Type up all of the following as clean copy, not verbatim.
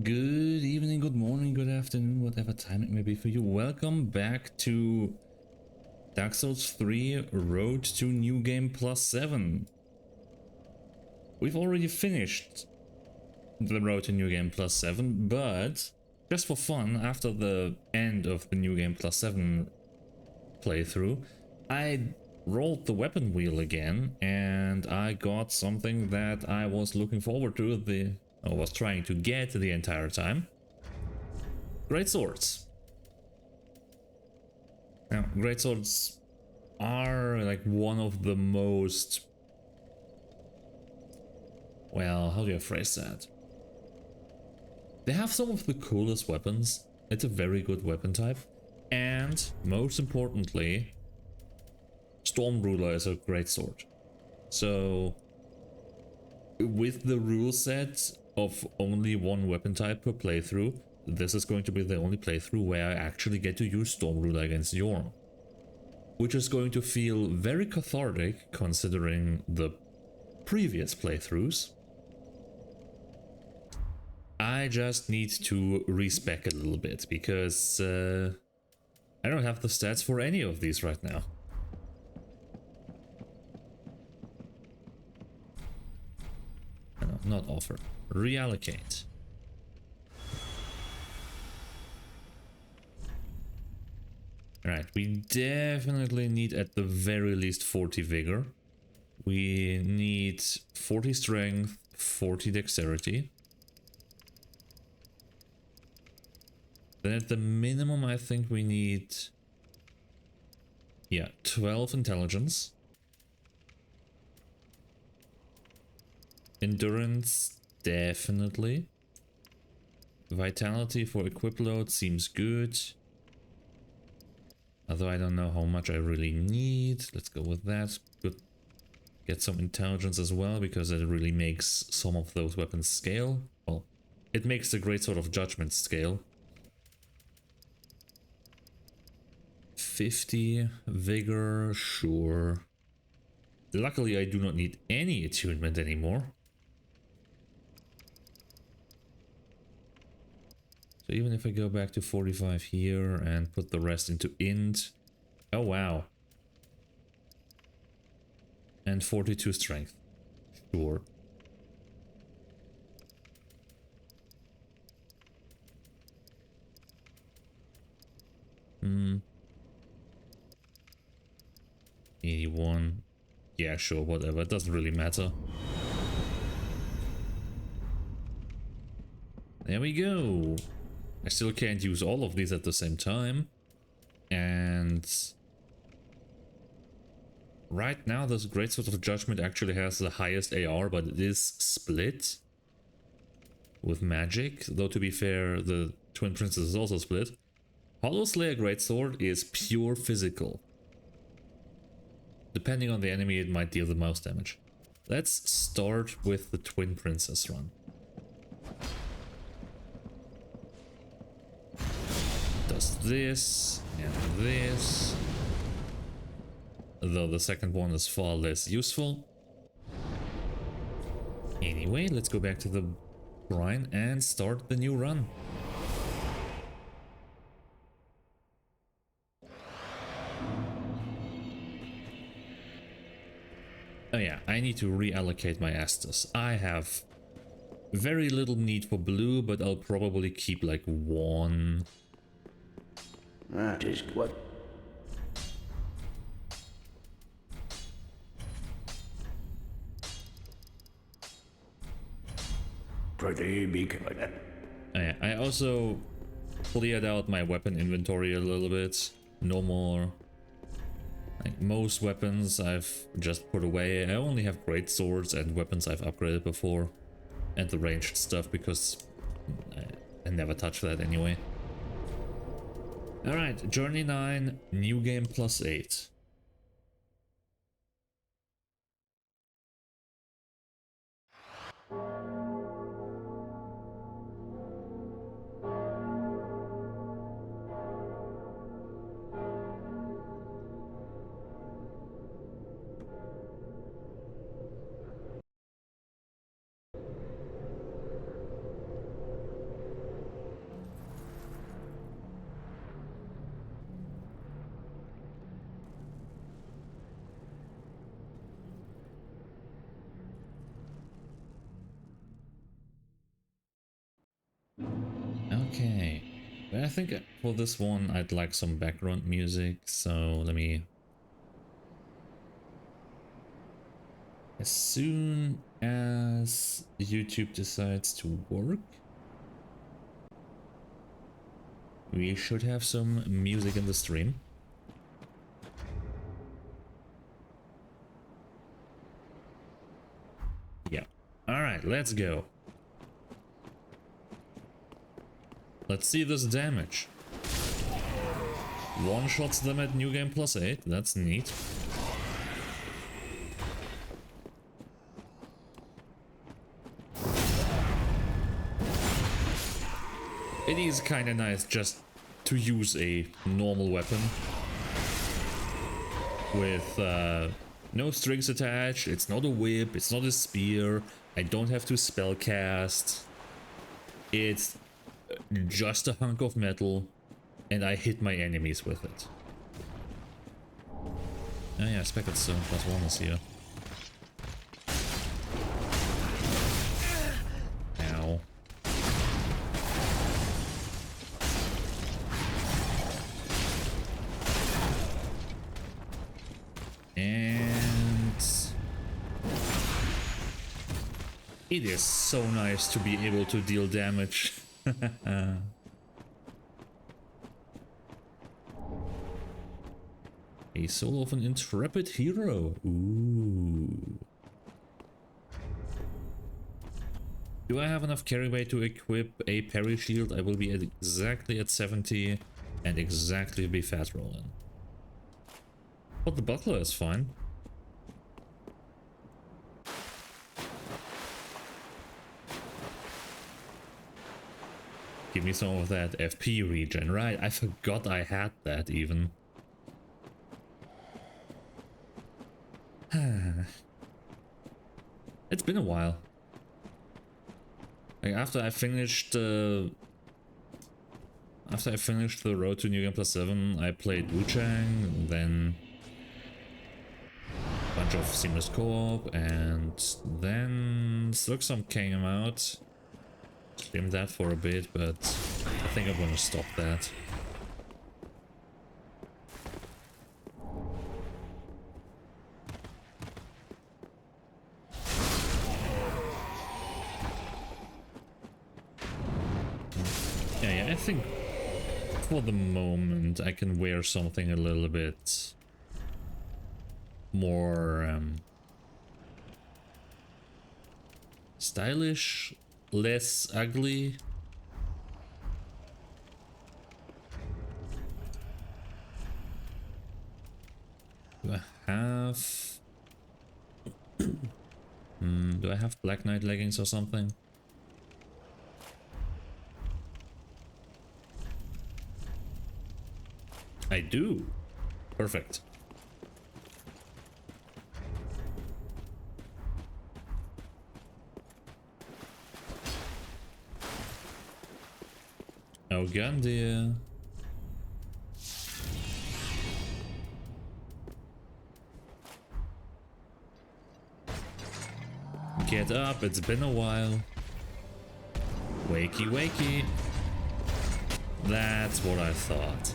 Good evening, good morning, good afternoon, whatever time it may be for you. Welcome back to Dark Souls 3 Road to New Game +7. We've already finished the Road to New Game +7, but just for fun, after the end of the New Game +7 playthrough, I rolled the weapon wheel again and I got something that I was looking forward to, I was trying to get the entire time. Greatswords. Now, greatswords are like one of the most... well, how do you phrase that? They have some of the coolest weapons. It's a very good weapon type. And, most importantly, Storm Ruler is a greatsword. So, with the rule set of only one weapon type per playthrough, this is going to be the only playthrough where I actually get to use Storm Ruler against Yorm. Which is going to feel very cathartic considering the previous playthroughs. I just need to respec a little bit because I don't have the stats for any of these right now. No, not offer. Reallocate. Alright, we definitely need at the very least 40 vigor. We need 40 strength, 40 dexterity. Then at the minimum, I think we need, yeah, 12 intelligence. Endurance, definitely. Vitality for equip load seems good. Although I don't know how much I really need. Let's go with that. Good. Get some intelligence as well, because it really makes some of those weapons scale. Well, it makes the Greatsword of Judgment scale. 50 vigor, sure. Luckily, I do not need any attunement anymore. So even if I go back to 45 here and put the rest into int. Oh wow. And 42 strength. Sure. Hmm. 81. Yeah, sure, whatever. It doesn't really matter. There we go. I still can't use all of these at the same time. And right now, this Greatsword of Judgment actually has the highest AR, but it is split with magic. Though to be fair, the Twin Princess is also split. Hollow Slayer Greatsword is pure physical. Depending on the enemy, it might deal the most damage. Let's start with the Twin Princess run. Does this and this. Though the second one is far less useful. Anyway, let's go back to the shrine and start the new run. Oh yeah, I need to reallocate my Estus. I have very little need for blue, but I'll probably keep like one. That is what. Pretty big. Oh yeah, I also cleared out my weapon inventory a little bit. No more. Like most weapons I've just put away. I only have great swords and weapons I've upgraded before. And the ranged stuff because I never touch that anyway. Alright, Journey 9, New Game +8. Okay, but I think for this one I'd like some background music, so let me... As soon as YouTube decides to work, we should have some music in the stream. Yeah. Alright, let's go. Let's see this damage. One-shots them at New Game +8, that's neat. It is kinda nice just to use a normal weapon with no strings attached. It's not a whip, it's not a spear. I don't have to spellcast. It's just a hunk of metal and I hit my enemies with it. Oh yeah, Speckled Stone +1 is here. Ow. And It is so nice to be able to deal damage. A soul of an intrepid hero. Ooh. Do I have enough carry weight to equip a parry shield? I will be exactly at 70 and exactly be fast rolling. But the buckler is fine. Give me some of that FP regen, right? I forgot I had that even. It's been a while. Like after I finished the road to NG+7, I played Wu-Chang, then a bunch of seamless co-op, and then Slugsum came out. Streamed that for a bit, but I think I'm gonna stop that. Yeah, I think for the moment I can wear something a little bit more stylish, less ugly. Do I have do I have Black Knight leggings or something? I do. Perfect. Oh, gun dear. Get up, it's been a while. Wakey, wakey. That's what I thought.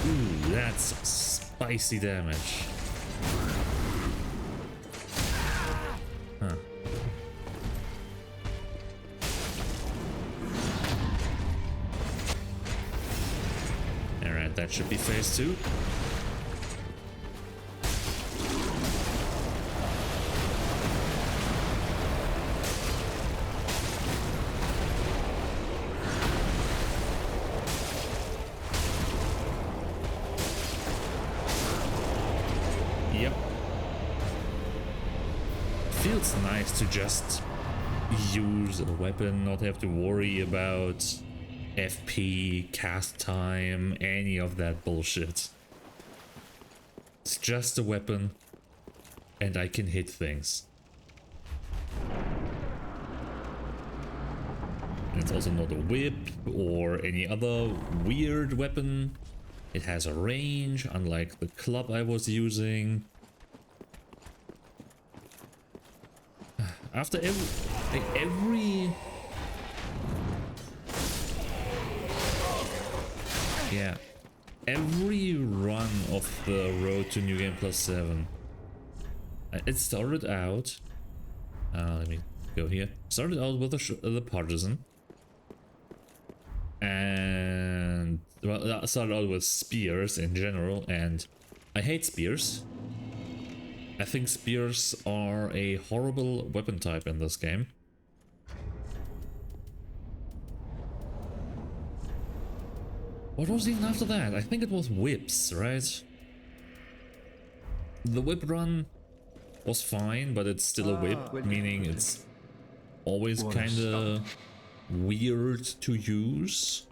Ooh, that's spicy damage. Huh. Alright, that should be phase 2. Feels nice to just use a weapon, not have to worry about FP, cast time, any of that bullshit. It's just a weapon and I can hit things. And it's also not a whip or any other weird weapon. It has a range, unlike the club I was using. After every run of the road to NG+7, it started out. Let me go here. Started out with the partisan, and well, I started out with spears in general, and I hate spears. I think spears are a horrible weapon type in this game. What was even after that? I think it was whips, right? The whip run was fine, but it's still a whip, meaning it's always kinda weird to use.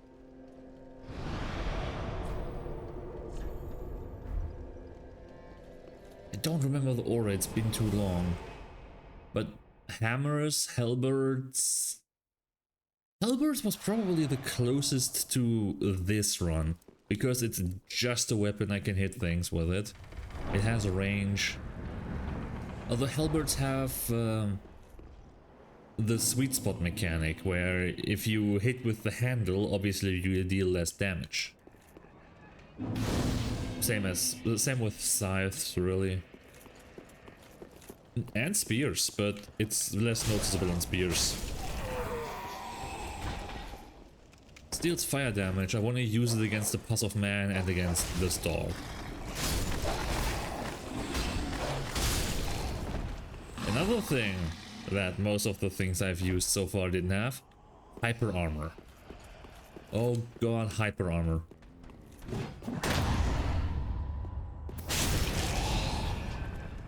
I don't remember the aura, it's been too long. But hammers, halberds... Halberds was probably the closest to this run, because it's just a weapon, I can hit things with it. It has a range. Although halberds have the sweet spot mechanic, where if you hit with the handle, obviously you deal less damage. Same with scythes, really. And spears, but it's less noticeable on spears. Deals fire damage. I want to use it against the Pus of Man and against this dog. Another thing that most of the things I've used so far didn't have: hyper armor. Oh god, hyper armor.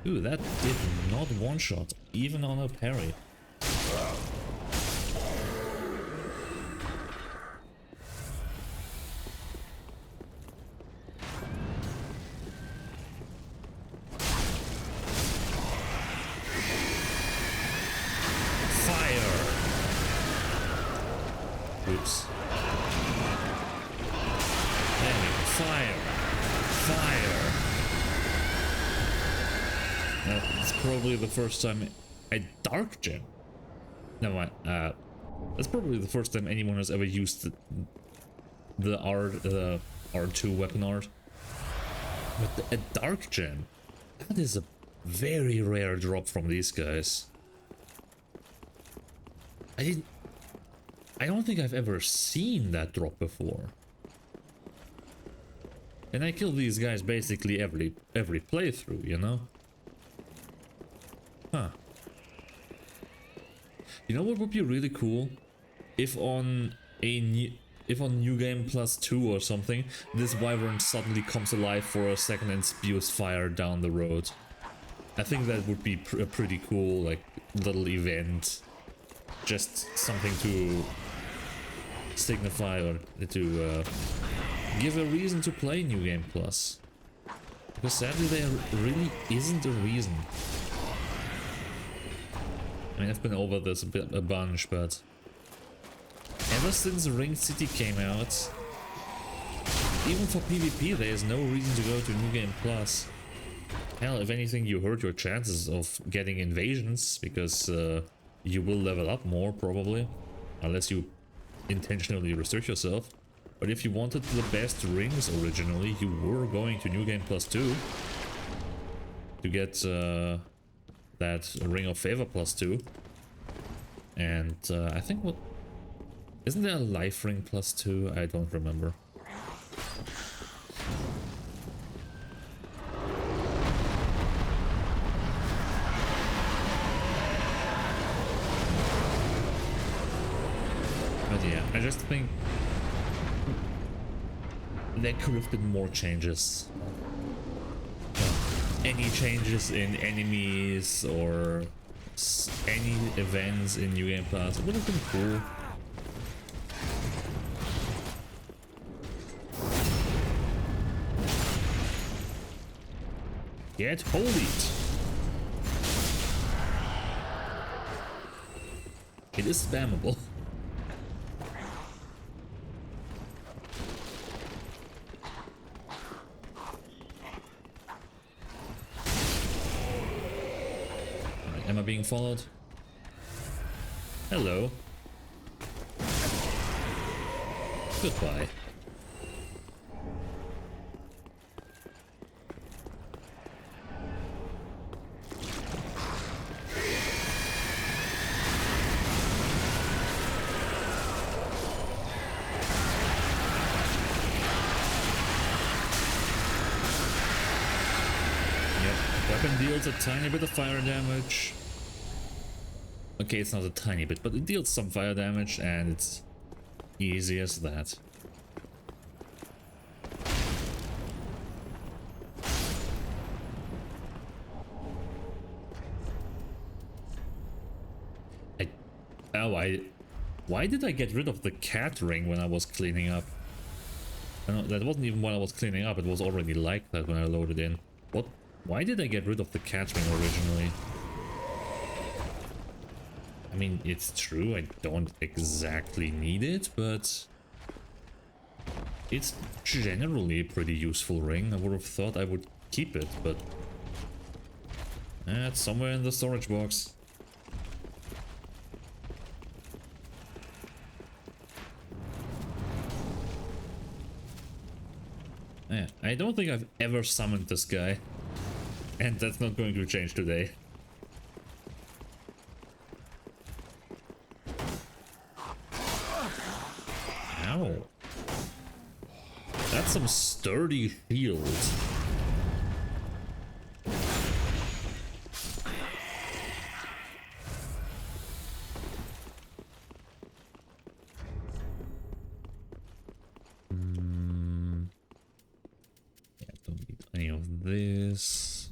Ooh, that did not one-shot, even on a parry. Oops. Damn, fire! Fire! It's probably the first time a dark gem. Never mind. That's probably the first time anyone has ever used the R2 weapon art. But a dark gem. That is a very rare drop from these guys. I don't think I've ever seen that drop before. And I kill these guys basically every playthrough, you know? Huh. You know what would be really cool? If on New Game Plus 2 or something, this wyvern suddenly comes alive for a second and spews fire down the road. I think that would be a pretty cool, like, little event. Just something to signify or to give a reason to play New Game Plus. Because sadly there really isn't a reason. I mean, I've been over this a bunch, but ever since Ring City came out, even for PvP there is no reason to go to New Game Plus. Hell, if anything, you hurt your chances of getting invasions, because you will level up more probably, unless you intentionally research yourself. But if you wanted the best rings originally, you were going to New Game Plus 2 to get that Ring of Favor plus 2. And I think what... Isn't there a life ring plus 2? I don't remember. But yeah, I just think there could have been more changes. Any changes in enemies or any events in New Game Plus, it would have been cool. Get holy! It is spammable. Am I being followed? Hello. Goodbye. Yep, weapon deals a tiny bit of fire damage. Okay, it's not a tiny bit, but it deals some fire damage, and it's easy as that. Why did I get rid of the cat ring when I was cleaning up? That wasn't even when I was cleaning up, it was already like that when I loaded in. What? Why did I get rid of the cat ring originally? I mean, it's true, I don't exactly need it, but it's generally a pretty useful ring. I would have thought I would keep it, but it's somewhere in the storage box. Yeah, I don't think I've ever summoned this guy, and that's not going to change today. Ow. That's some sturdy shield. Yeah, don't need any of this.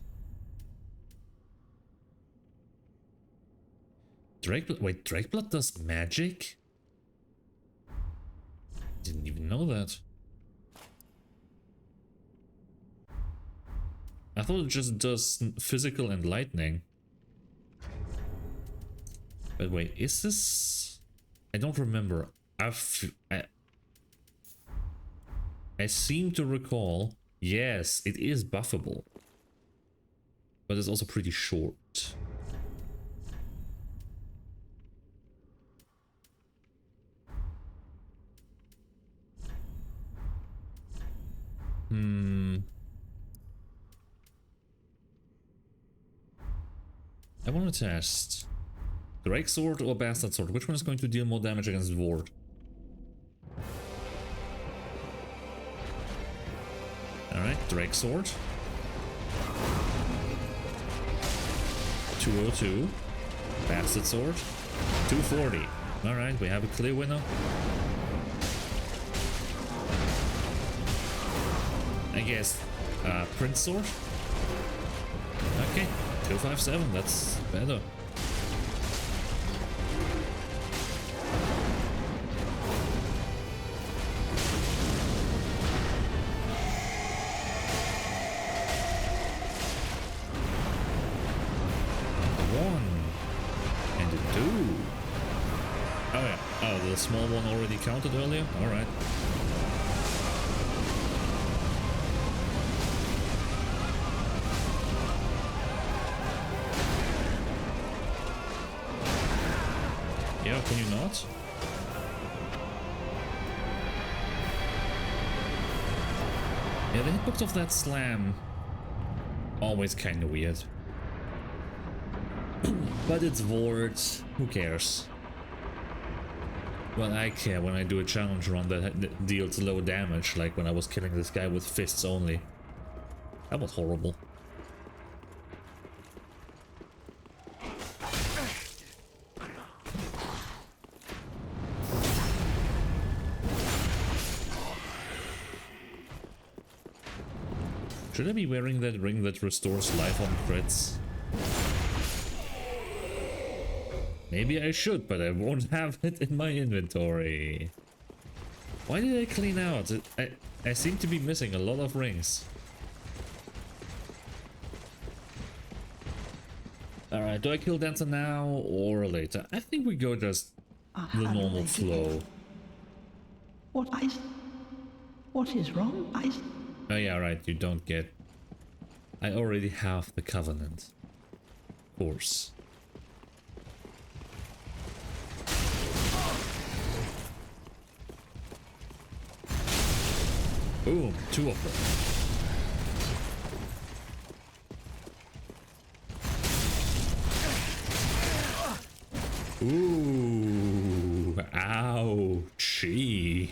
Wait, Drakeblood does magic? Didn't even know that. I thought it just does physical and lightning. But wait, is this... I don't remember. I seem to recall... Yes, it is buffable. But it's also pretty short. I want to test Greatsword or Bastard Sword. Which one is going to deal more damage against Ward? Alright, Greatsword. 202. Bastard Sword. 240. Alright, we have a clear winner. I guess Prince Sword. Okay, 257, that's better. The small one already counted earlier? Alright. Yeah, can you not? Yeah, the hitbox of that slam always kinda weird. But it's Vords, who cares? Well, I care when I do a challenge run that deals low damage, like when I was killing this guy with fists only. That was horrible. Should I be wearing that ring that restores life on crits? Maybe I should, but I won't have it in my inventory. Why did I clean out? I seem to be missing a lot of rings. Alright, do I kill Dancer now or later? I think we go just the normal flow. What is wrong? Oh yeah, right, you don't get... I already have the Covenant. Of course. Boom, 2 of them. Ooh, ouchie.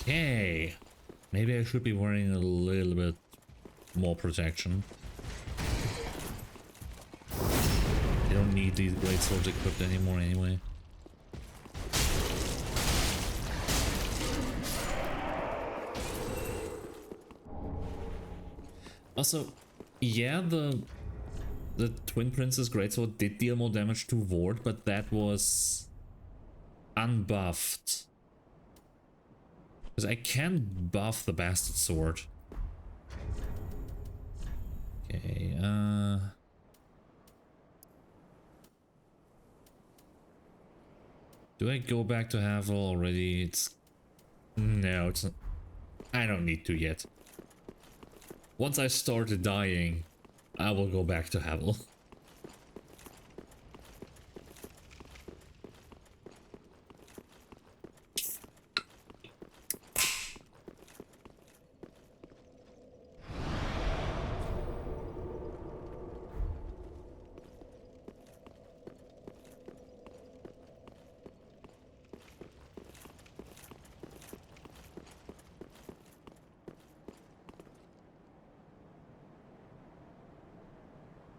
Okay, maybe I should be wearing a little bit more protection. I don't need these Greatswords equipped anymore anyway. Also, yeah, the Twin Princess Greatsword did deal more damage to Ward, but that was unbuffed. Because I can buff the Bastard Sword. Okay, Do I go back to Havel already? No, it's not. I don't need to yet. Once I started dying, I will go back to Havel.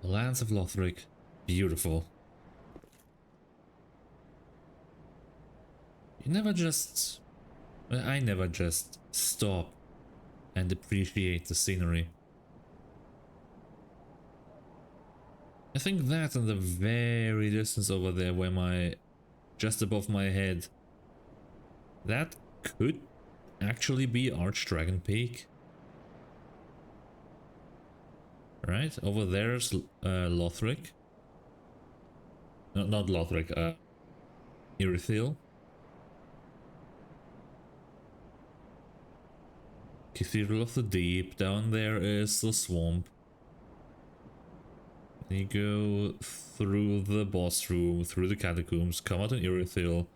The lands of Lothric, beautiful. You never just... I never just stop and appreciate the scenery. I think that in the very distance over there where just above my head, that could actually be Archdragon Peak. Right, over there's Lothric. No, not Lothric, Irithyll. Cathedral of the Deep, down there is the swamp. Then you go through the boss room, through the catacombs, come out in Irithyll,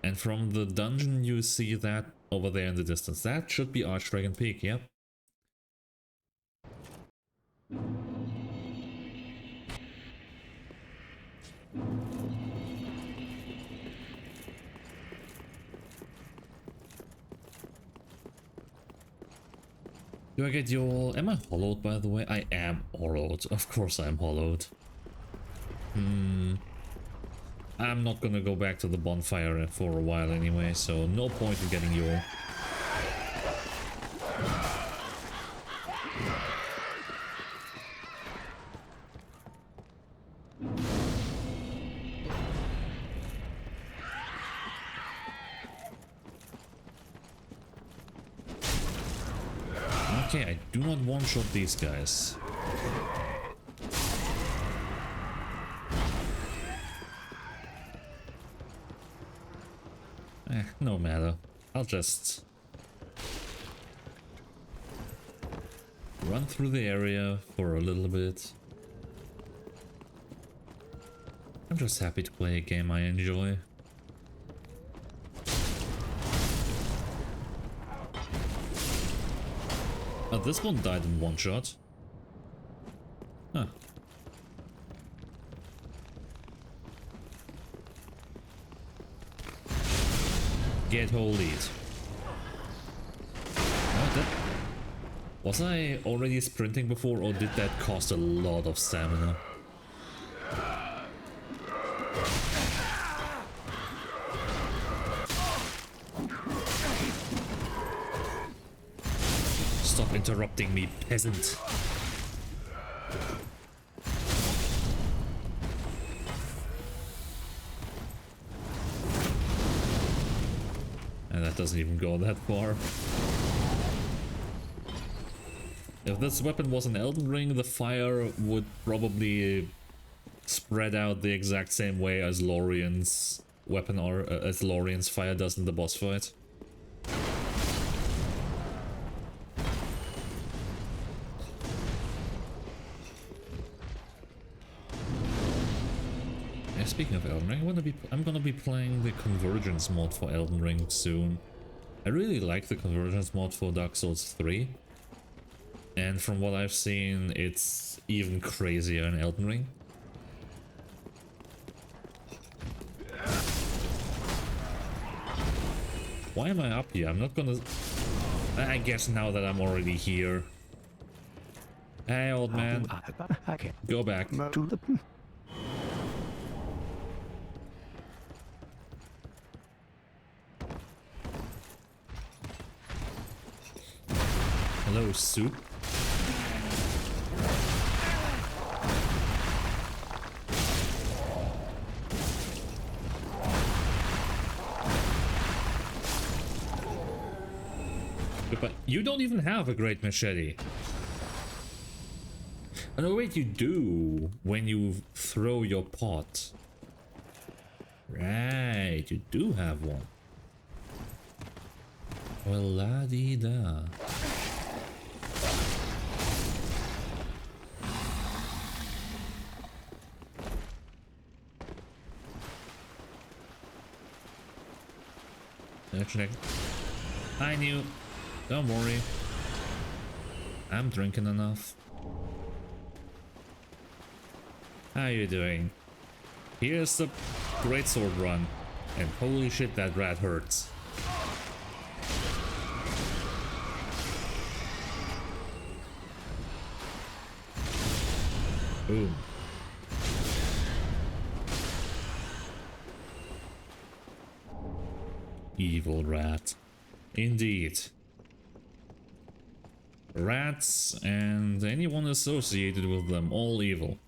and from the dungeon you see that over there in the distance. That should be Archdragon Peak, yep. Do I get your... Am I hollowed, by the way? I am hollowed. Of course I'm hollowed. I'm not gonna go back to the bonfire for a while anyway, so no point in getting your... Okay, I do not one-shot these guys. No matter. I'll just run through the area for a little bit. I'm just happy to play a game I enjoy. Oh, this one died in one shot. Huh. Get hold it. Was I already sprinting before, or did that cost a lot of stamina? Stop interrupting me, peasant. And that doesn't even go that far. If this weapon was an Elden Ring, the fire would probably spread out the exact same way as Lorien's weapon or as Lorien's fire does in the boss fight. Yeah, speaking of Elden Ring, I'm gonna be playing the Convergence mod for Elden Ring soon. I really like the Convergence mod for Dark Souls 3. And from what I've seen, it's even crazier in Elden Ring. Why am I up here? I'm not gonna... I guess now that I'm already here. Hey, old man. Go back. Hello, soup. But you don't even have a great machete. Oh no, wait, you do when you throw your pot. Right. wait, you do have one. Well, la-dee-da. Actually, I knew. Don't worry. I'm drinking enough. How you doing? Here's the Greatsword run. And holy shit, that rat hurts. Boom. Evil rat. Indeed. Rats and anyone associated with them, all evil.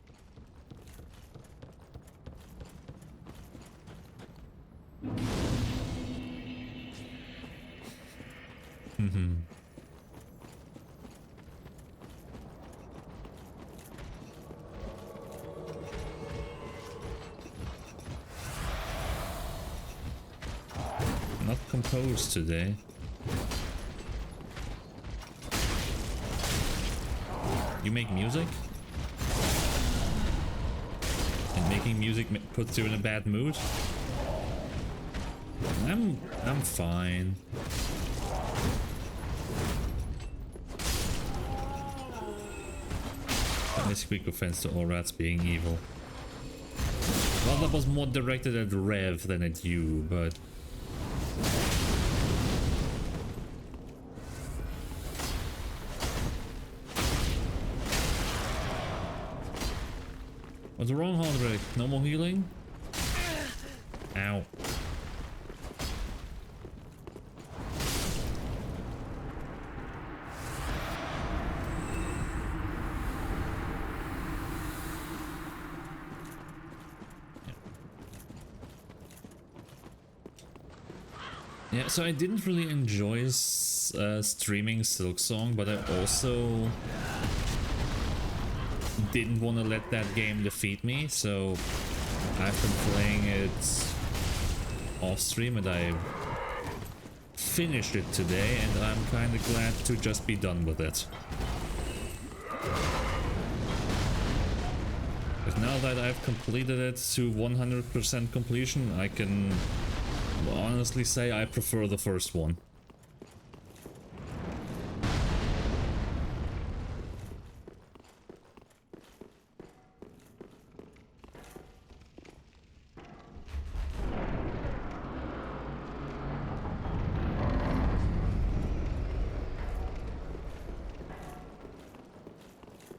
Not composed today. You make music? And making music puts you in a bad mood? I'm fine. I speak offense to all rats being evil. Well, that was more directed at Rev than at you, but... What's wrong, Hondrick? No more healing? Ow. Yeah, so I didn't really enjoy streaming Silksong, but I also didn't want to let that game defeat me, so I've been playing it off stream and I finished it today, and I'm kind of glad to just be done with it. But now that I've completed it to 100% completion, I can honestly say I prefer the first one.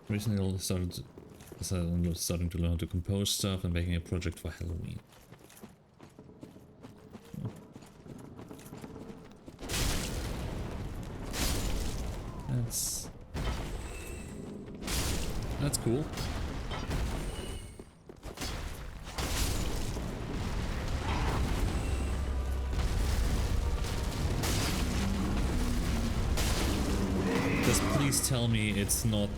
Recently I starting to learn how to compose stuff and making a project for Halloween. That's cool. Just please tell me it's not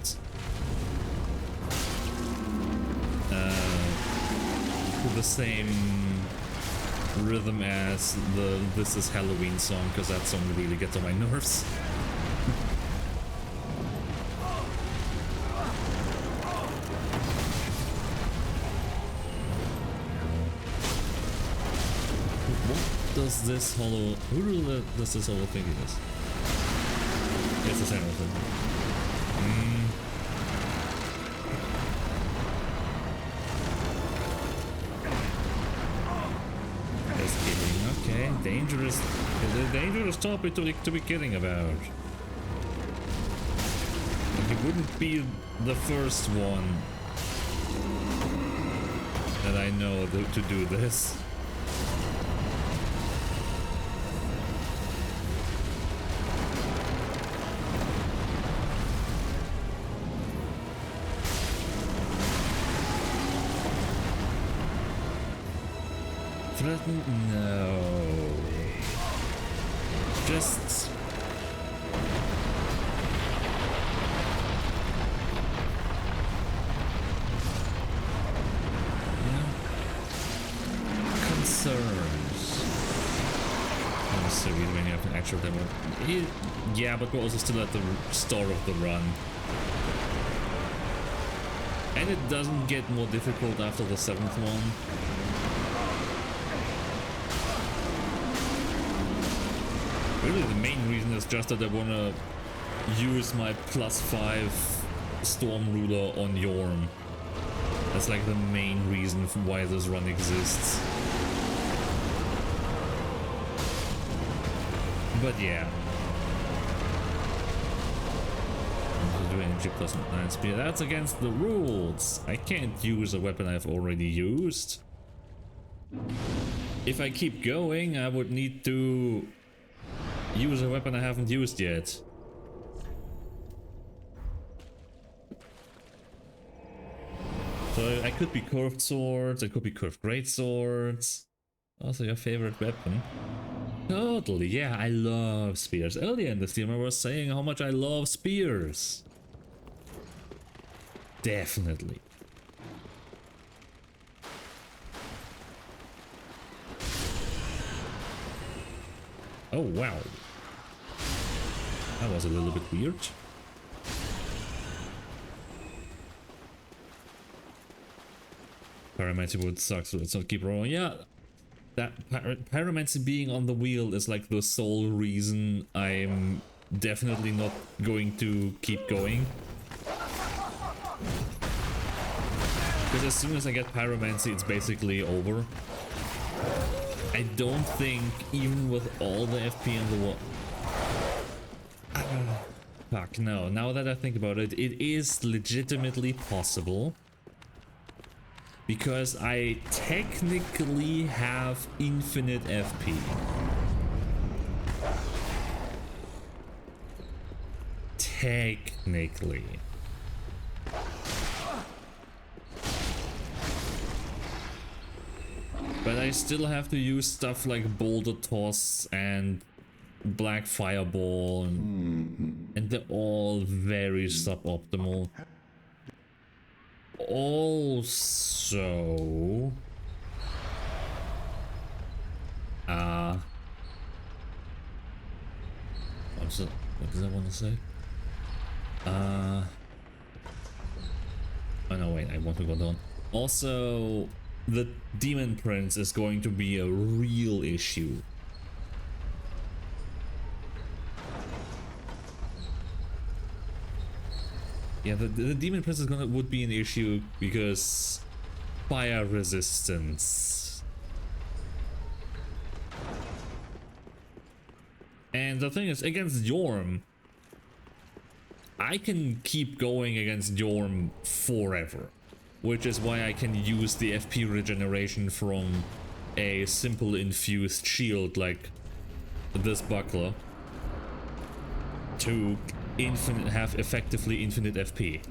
the same rhythm as the This Is Halloween song, because that song really gets on my nerves. Does this hollow... Who does this hollow think it is? It's the same thing. Just kidding. Okay, dangerous. It's a dangerous topic to be kidding about. He wouldn't be the first one that I know to do this. Threaten? No. Just... yeah. Concerns. necessary when you have an actual demo. Yeah, but we're also still at the start of the run. And it doesn't get more difficult after the 7th one. Really, the main reason is just that I wanna use my +5 Storm Ruler on Yorm. That's like the main reason for why this run exists. But yeah. I'm doing NG+7 speed. That's against the rules. I can't use a weapon I've already used. If I keep going, I would need to use a weapon I haven't used yet. So I could be curved swords, I could be curved greatswords. Also your favorite weapon. Totally, yeah, I love spears. Earlier in the stream I was saying how much I love spears. Definitely. Oh wow. That was a little bit weird. Pyromancy would suck, so let's not keep rolling. Yeah, that Pyromancy being on the wheel is like the sole reason I'm definitely not going to keep going. Because as soon as I get Pyromancy, it's basically over. I don't think, even with all the FP in the world... Fuck, no. Now that I think about it, it is legitimately possible. Because I technically have infinite FP. Technically. But I still have to use stuff like Boulder Toss and Black Fireball, and they're all very suboptimal. Also... what does I want to say? Oh no, wait, I want to go down. Also, the Demon Prince is going to be a real issue. Yeah, the Demon Prince is would be an issue because fire resistance. And the thing is, against Yorm, I can keep going against Yorm forever. Which is why I can use the FP regeneration from a simple infused shield like this buckler to have effectively infinite FP.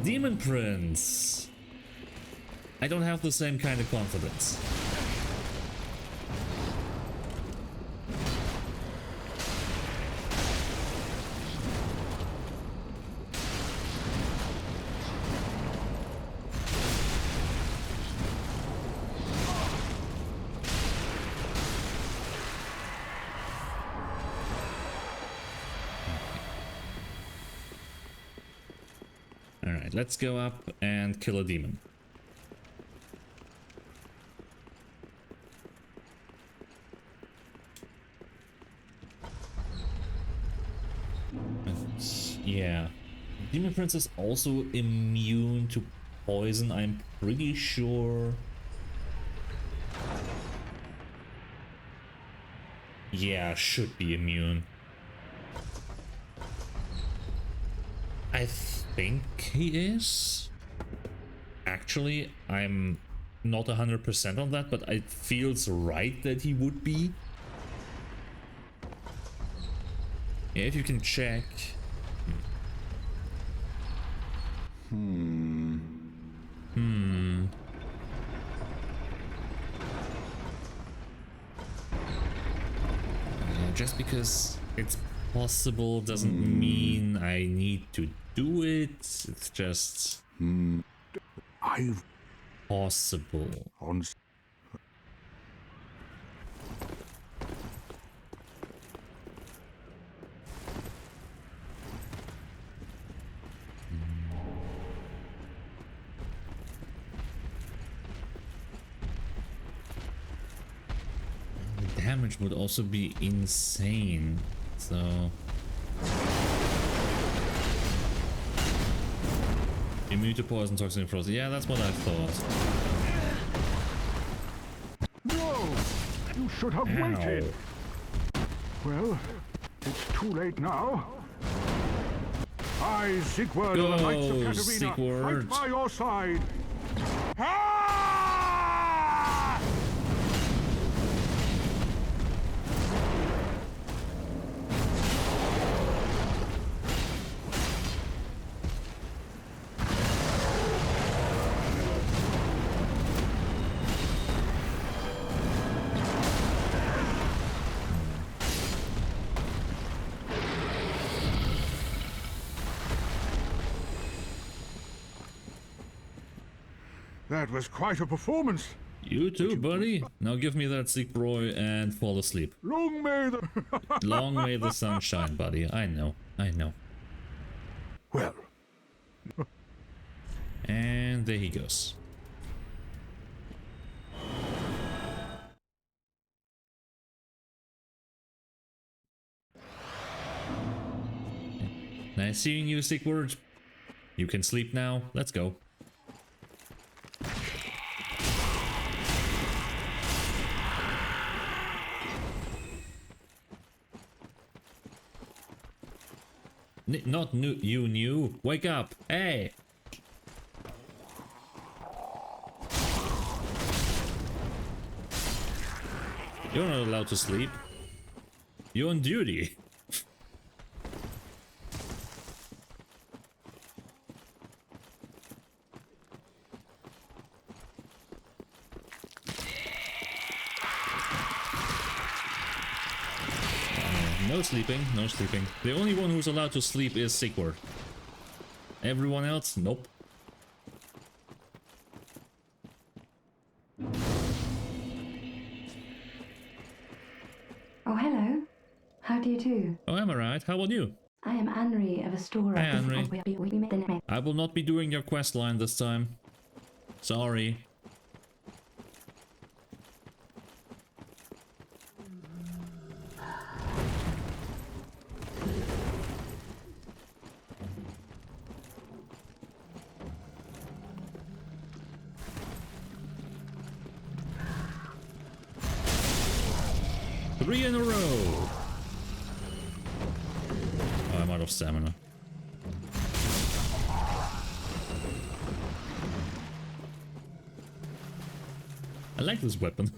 Demon Prince. I don't have the same kind of confidence. Alright, let's go up and kill a demon. Yeah. Demon Prince is also immune to poison, I'm pretty sure. Yeah, should be immune. I think he is. Actually, I'm not 100% on that, but it feels right that he would be. Yeah, if you can check. Just because it's possible doesn't mean I need to do it. It's just I've possible. on damage would also be insane. So immune to poison, toxin, and frost. Yeah, that's what I thought. No! You should have waited! Well, it's too late now. I, Siegward of the Knights of Go, Katarina, Siegward. fight by your side! Ah! That was quite a performance. You too, buddy. Now give me that Siegfried and fall asleep. Long may the... Long may the sun shine, buddy. I know. I know. Well, And there he goes. Nice seeing you, Siegward. You can sleep now. Let's go. Not you new. Wake up. Hey. You're not allowed to sleep. You're on duty. No sleeping, no sleeping. The only one who's allowed to sleep is Siegward. Everyone else, nope. Oh, hello. How do you do? Oh, I'm alright. How about you? I am Anri of Astora. Hi, Anri. I will not be doing your quest line this time. Sorry. Three in a row. Oh, I'm out of stamina. I like this weapon.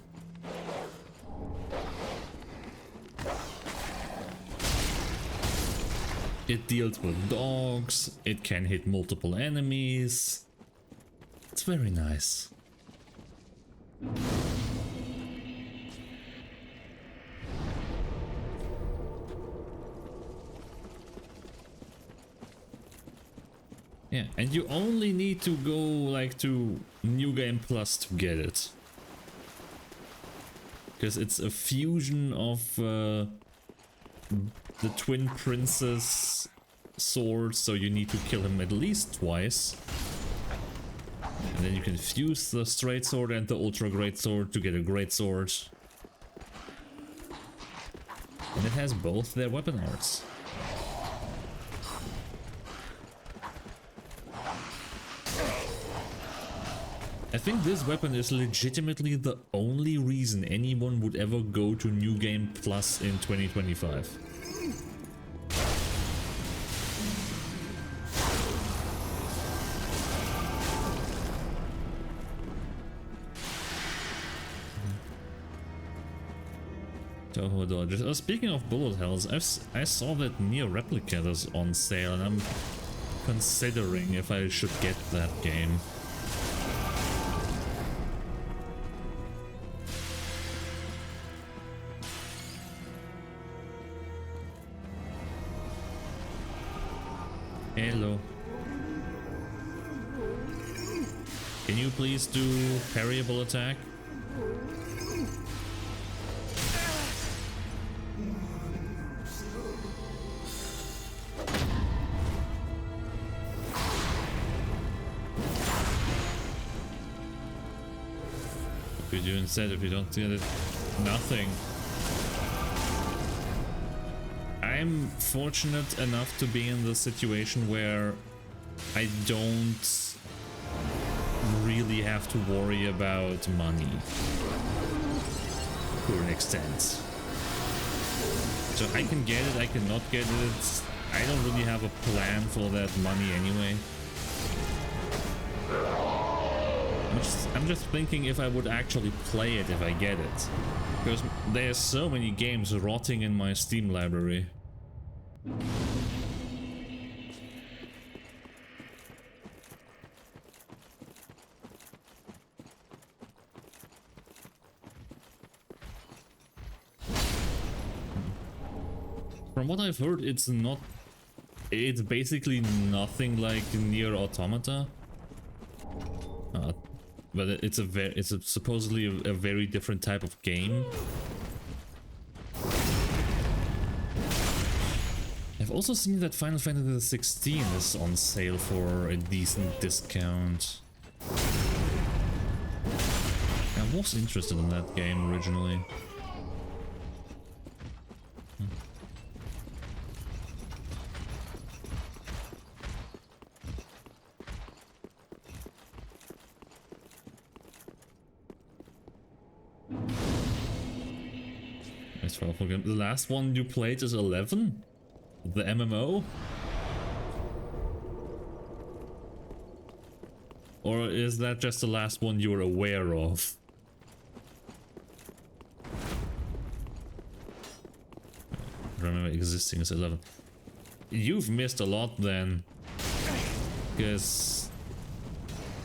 It deals with dogs, it can hit multiple enemies. It's very nice. Yeah, and you only need to go like to New Game Plus to get it. Because it's a fusion of the Twin Princess sword, so you need to kill him at least twice. And then you can fuse the straight sword and the ultra great sword to get a great sword. And it has both their weapon arts. I think this weapon is legitimately the only reason anyone would ever go to New Game Plus in 2025. Toho dodges. Oh, speaking of bullet hells, I saw that Near Replicant is on sale and I'm considering if I should get that game. Hello. Can you please do parryable attack? What do you do instead if you don't get it? Nothing. I'm fortunate enough to be in the situation where I don't really have to worry about money to an extent. So I can get it, I cannot get it. I don't really have a plan for that money anyway. I'm just thinking if I would actually play it if I get it. Because there's so many games rotting in my Steam library. From what I've heard, it's basically nothing like Nier Automata. But it's supposedly a very different type of game. I've also seen that Final Fantasy 16 is on sale for a decent discount. I was interested in that game originally. The last one you played is 11? The MMO? Or is that just the last one you're aware of? Remember, existing is 11. You've missed a lot then. Because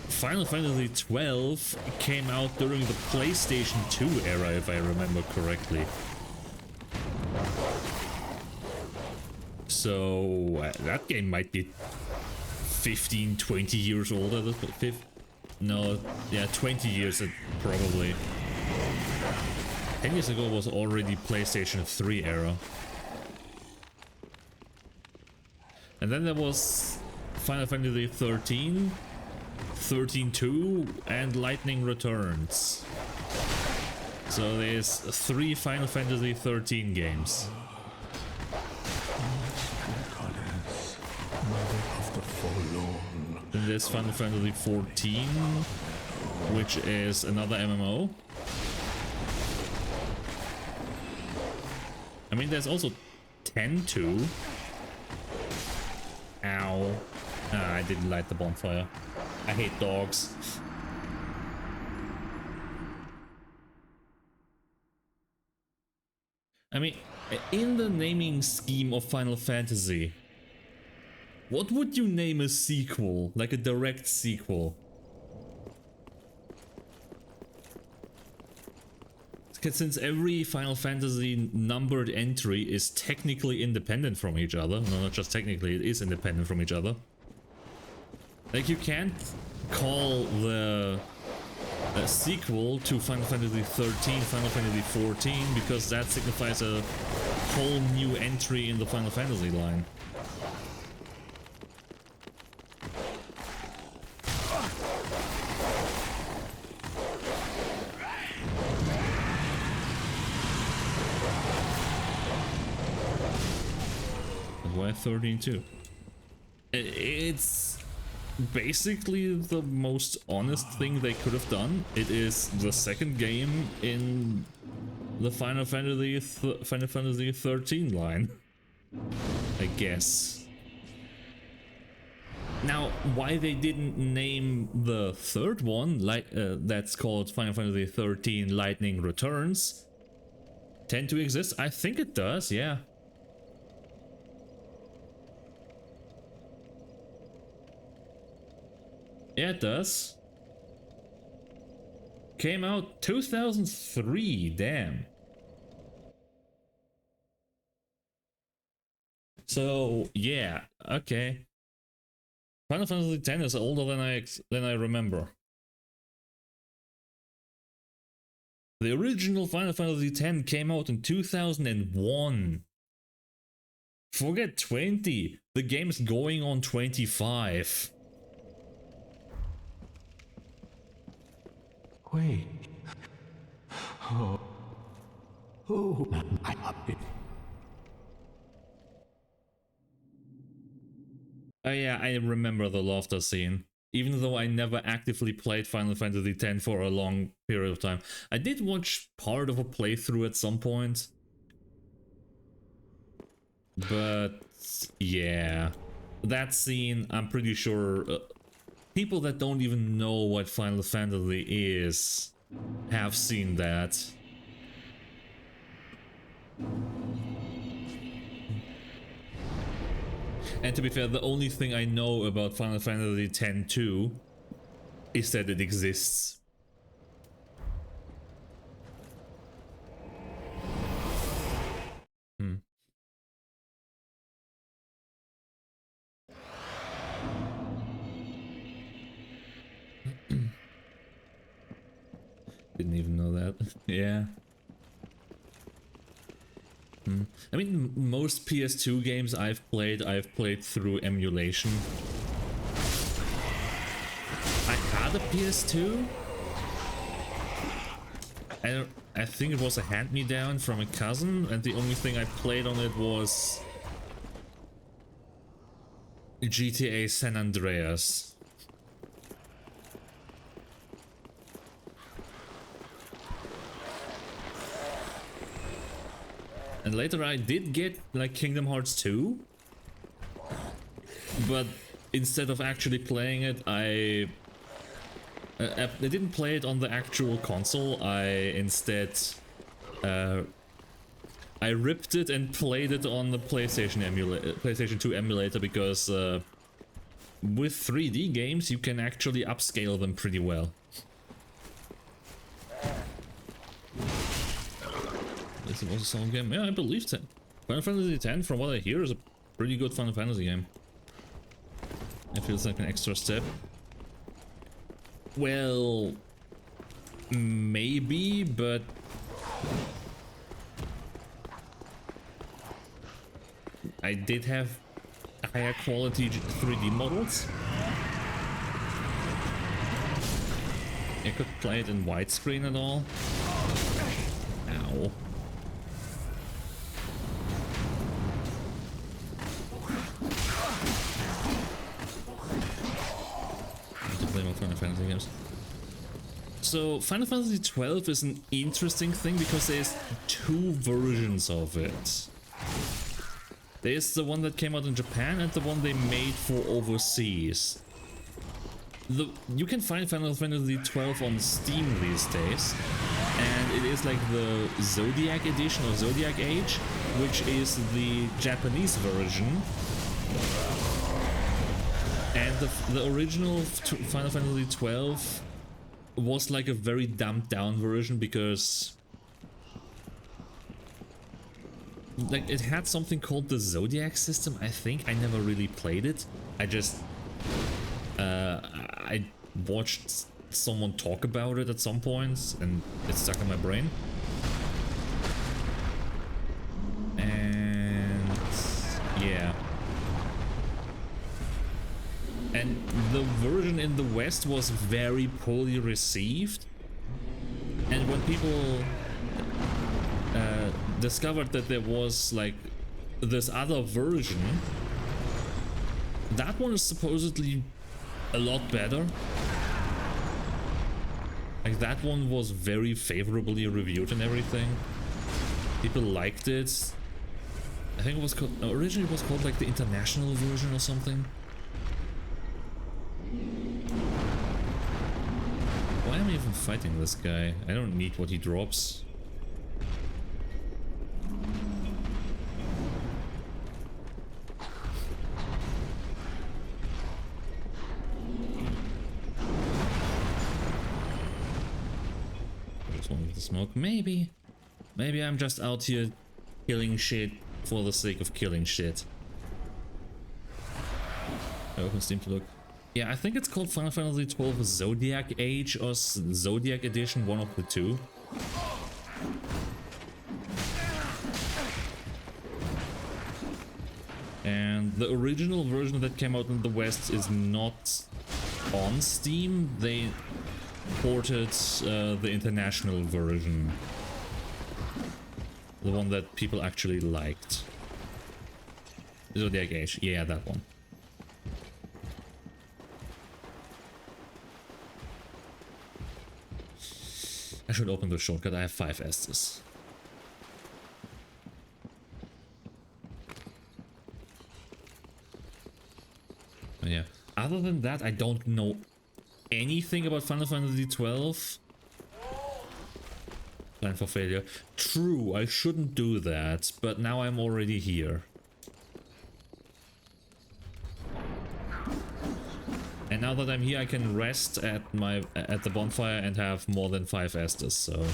Final Fantasy 12 came out during the PlayStation 2 era, if I remember correctly. So that game might be 15, 20 years old at this point. No, yeah, 20 years probably. 10 years ago was already PlayStation 3 era. And then there was Final Fantasy 13, 13-2, and Lightning Returns. So there's 3 Final Fantasy 13 games. Then there's Final Fantasy 14, which is another MMO. I mean, there's also 10-2. Ow. Ah, I didn't light the bonfire. I hate dogs. I mean, in the naming scheme of Final Fantasy, what would you name a sequel? Like a direct sequel? Since every Final Fantasy numbered entry is technically independent from each other. No, not just technically, it is independent from each other. Like, you can't call the sequel to Final Fantasy 13 Final Fantasy 14 because that signifies a whole new entry in the Final Fantasy line. Why 13-2? It's basically the most honest thing they could have done. It is the second game in the Final Fantasy 13 line, I guess. Now, why they didn't name the third one, like that's called Final Fantasy 13 Lightning Returns, tend to exist? I think it does, yeah. Yeah, it does. Came out 2003, damn. So, yeah, okay. Final Fantasy X is older than I remember. The original Final Fantasy X came out in 2001. Forget 20. The game's going on 25. Wait. Oh. Oh. Oh yeah, I remember the laughter scene. Even though I never actively played Final Fantasy X for a long period of time. I did watch part of a playthrough at some point. But yeah, that scene, I'm pretty sure people that don't even know what Final Fantasy is have seen that. And to be fair, the only thing I know about Final Fantasy X-2 is that it exists. Hmm. Didn't even know that. Yeah. I mean, most PS2 games I've played through emulation. I had a PS2. I think it was a hand-me-down from a cousin, and the only thing I played on it was GTA San Andreas. And later I did get like Kingdom Hearts 2, but instead of actually playing it, I didn't play it on the actual console. I instead I ripped it and played it on the PlayStation 2 emulator, because with 3D games you can actually upscale them pretty well. It was a solid game. Yeah, I believe that. Final Fantasy X, from what I hear, is a pretty good Final Fantasy game. It feels like an extra step. Well, maybe, but I did have higher quality 3D models. I could play it in widescreen and all. Ow. Final Fantasy games. So Final Fantasy XII is an interesting thing because there's two versions of it. There's the one that came out in Japan and the one they made for overseas. You can find Final Fantasy XII on Steam these days, and it is like the Zodiac edition or Zodiac Age, which is the Japanese version. And the original Final Fantasy XII was like a very dumbed down version, because like it had something called the Zodiac system, I think. I never really played it. I just I watched someone talk about it at some points and it stuck in my brain. And yeah. And the version in the West was very poorly received. And when people discovered that there was like this other version, that one is supposedly a lot better. Like that one was very favorably reviewed and everything. People liked it. I think it was called, originally it was called like the international version or something. Why am I even fighting this guy? I don't need what he drops. Just one with the smoke. Maybe I'm just out here killing shit for the sake of killing shit. I open Steam to look. Yeah, I think it's called Final Fantasy XII Zodiac Age or Zodiac Edition, one of the two. And the original version that came out in the West is not on Steam. They ported the international version. The one that people actually liked. Zodiac Age, yeah, that one. I should open the shortcut. I have 5 Estus. But yeah. Other than that, I don't know anything about Final Fantasy 12. Plan for failure. True, I shouldn't do that, but now I'm already here. And now that I'm here, I can rest at the bonfire and have more than 5 Estus, so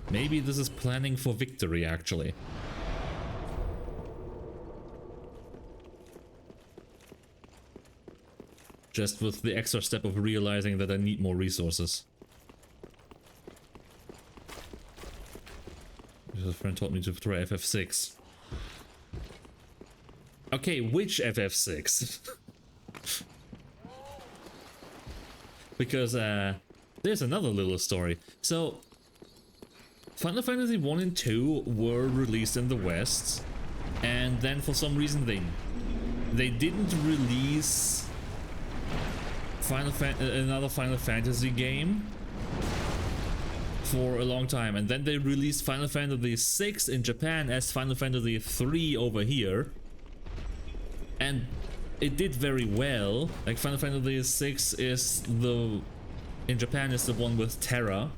maybe this is planning for victory, actually. Just with the extra step of realizing that I need more resources. Because a friend told me to try FF6. Okay, which FF6? Because there's another little story. So Final Fantasy 1 and 2 were released in the West, and then for some reason they didn't release another Final Fantasy game for a long time, and then they released Final Fantasy 6 in Japan as Final Fantasy 3 over here. And it did very well. Like Final Fantasy 6 is in Japan is the one with Terra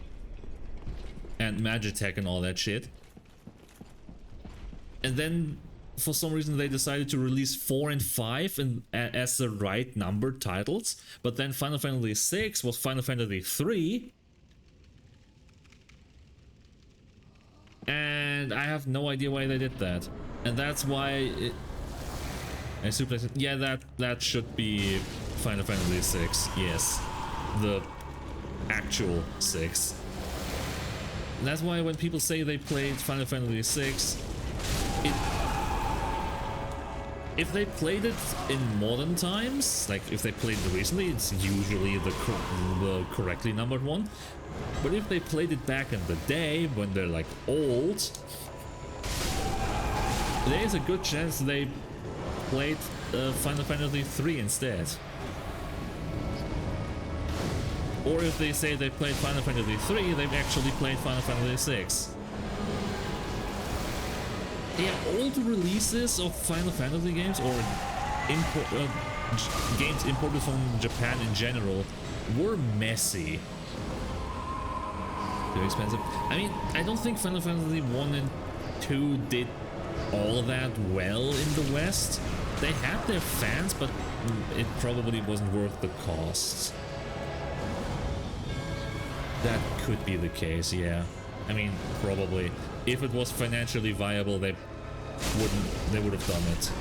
and Magitech and all that shit. And then for some reason they decided to release 4 and 5 as the right numbered titles. But then Final Fantasy 6 was Final Fantasy 3. And I have no idea why they did that. And that's why I suplex it. Yeah, that should be Final Fantasy 6. Yes, the actual 6. And that's why when people say they played Final Fantasy 6, if they played it in modern times, like if they played it recently, it's usually the correctly numbered one. But if they played it back in the day when they're like old, there's a good chance they played Final Fantasy 3 instead. Or if they say they played Final Fantasy 3, they've actually played Final Fantasy 6. Yeah, old releases of Final Fantasy games or games imported from Japan in general were messy. Too expensive. I mean, I don't think Final Fantasy 1 and 2 did all that well in the West. They had their fans, but it probably wasn't worth the cost. That could be the case, yeah. I mean, probably. If it was financially viable, they would have done it.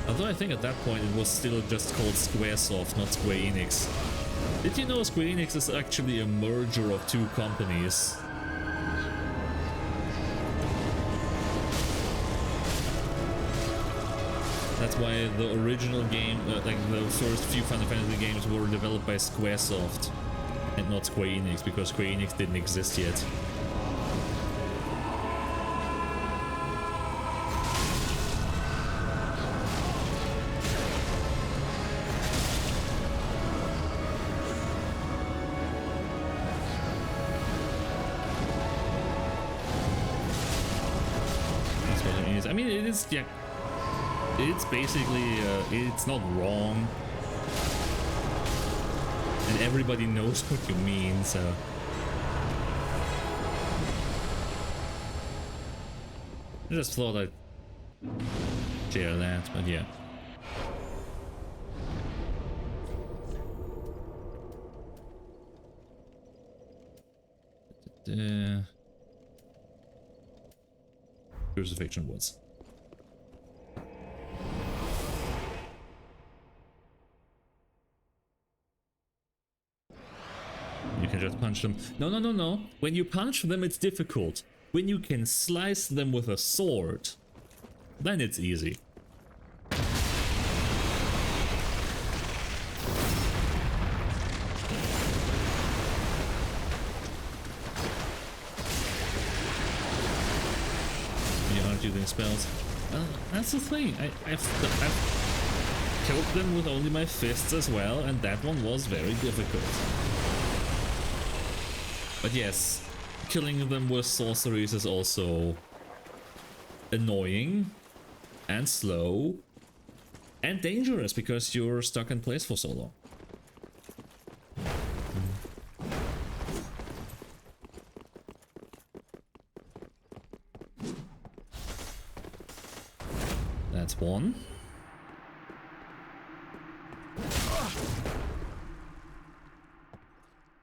Although I think at that point it was still just called Squaresoft, not Square Enix. Did you know Square Enix is actually a merger of 2 companies? That's why the original game, like the first few Final Fantasy games were developed by Squaresoft and not Square Enix, because Square Enix didn't exist yet. That's what it is. I mean, it is, yeah. It's basically, it's not wrong. And everybody knows what you mean, so... I just thought I'd share that, but yeah. Crucifixion was. You can just punch them. No, no, no, no. When you punch them, it's difficult. When you can slice them with a sword, then it's easy. You aren't using spells. That's the thing. I've killed them with only my fists as well, and that one was very difficult. But yes, killing them with sorceries is also annoying and slow and dangerous because you're stuck in place for so long. That's one.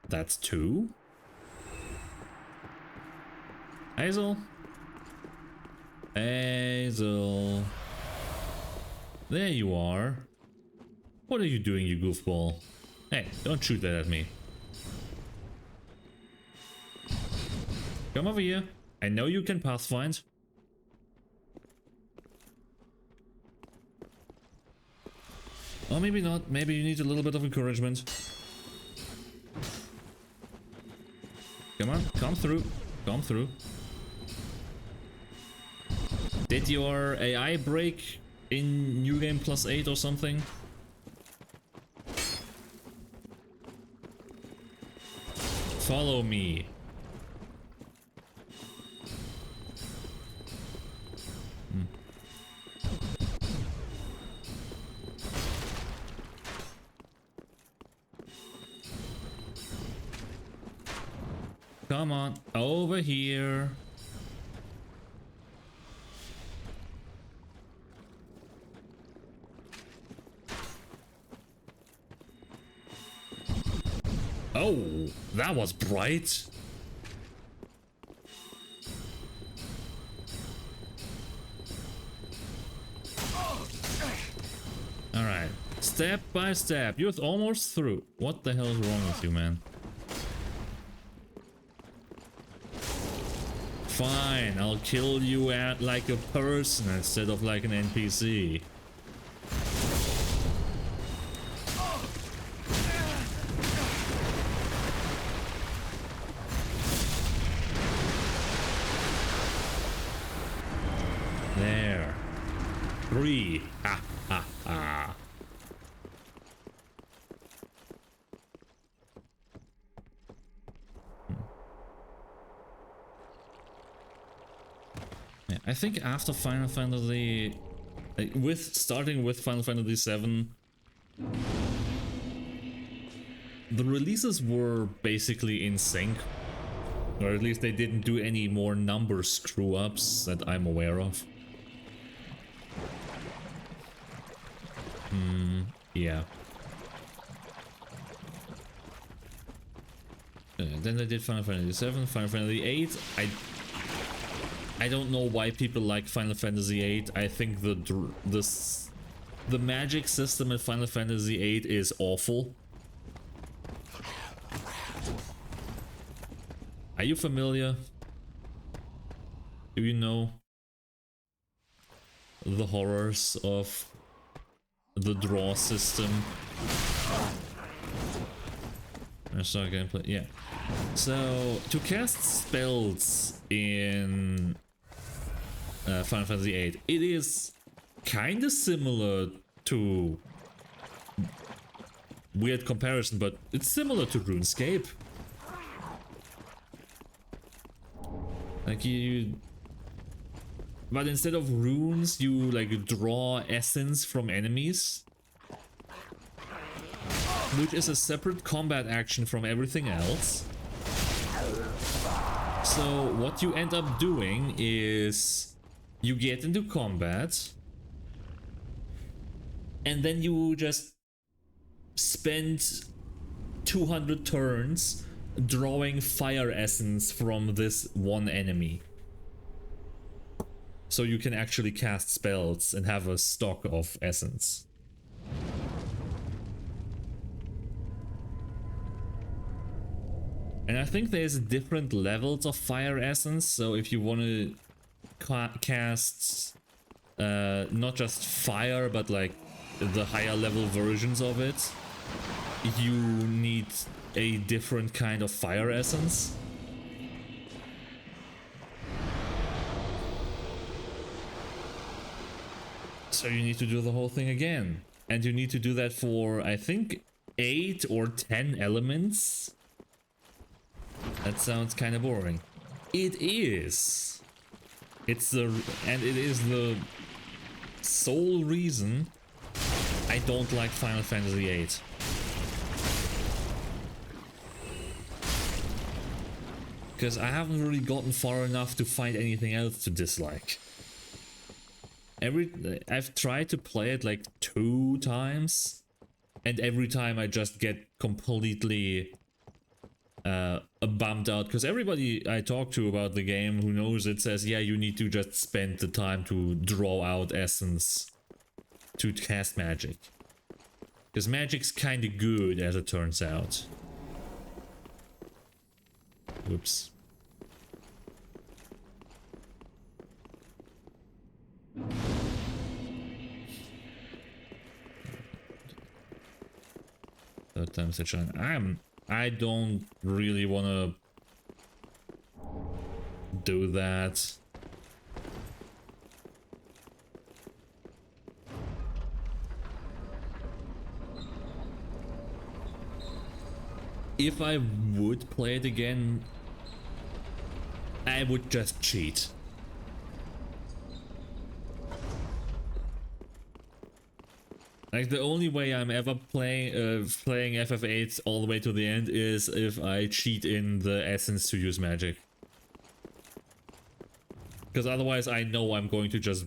That's two. Hazel. Hazel. There you are. What are you doing, you goofball? Hey, don't shoot that at me. Come over here. I know you can pathfind. Or maybe not. Maybe you need a little bit of encouragement. Come on, come through. Come through. Did your AI break in New Game +8 or something? Follow me. Come on, over here. Oh, that was bright. All right, step by step. You're almost through. What the hell is wrong with you, man? Fine, I'll kill you at like a person instead of like an NPC. There. 3. Ha ha ha. I think after Final Fantasy, starting with Final Fantasy 7, the releases were basically in sync, or at least they didn't do any more number screw-ups that I'm aware of. Yeah. Then they did Final Fantasy 7, Final Fantasy 8. I don't know why people like Final Fantasy 8. I think the magic system in Final Fantasy 8 is awful. Are you familiar? Do you know the horrors of the draw system? Start gameplay. Yeah. So to cast spells in Final Fantasy VIII, it is kind of similar to, weird comparison, but it's similar to RuneScape. Like but instead of runes, you like draw essence from enemies, which is a separate combat action from everything else. So what you end up doing is you get into combat and then you just spend 200 turns drawing fire essence from this one enemy. So you can actually cast spells and have a stock of essence. And I think there's different levels of fire essence, so if you want to cast not just fire but like the higher level versions of it, you need a different kind of fire essence. So you need to do the whole thing again. and you need to do that for, I think, 8 or 10 elements. That sounds kind of boring. It is. It is the sole reason I don't like Final Fantasy VIII. Because I haven't really gotten far enough to find anything else to dislike. I've tried to play it like 2 times, and every time I just get completely bummed out, because everybody I talk to about the game who knows it says, yeah, you need to just spend the time to draw out essence to cast magic. Because magic's kinda good, as it turns out. Whoops. Third time's a charm. I don't really wanna do that. If I would play it again, I would just cheat. Like, the only way I'm ever playing FF8 all the way to the end is if I cheat in the essence to use magic. Because otherwise I know I'm going to just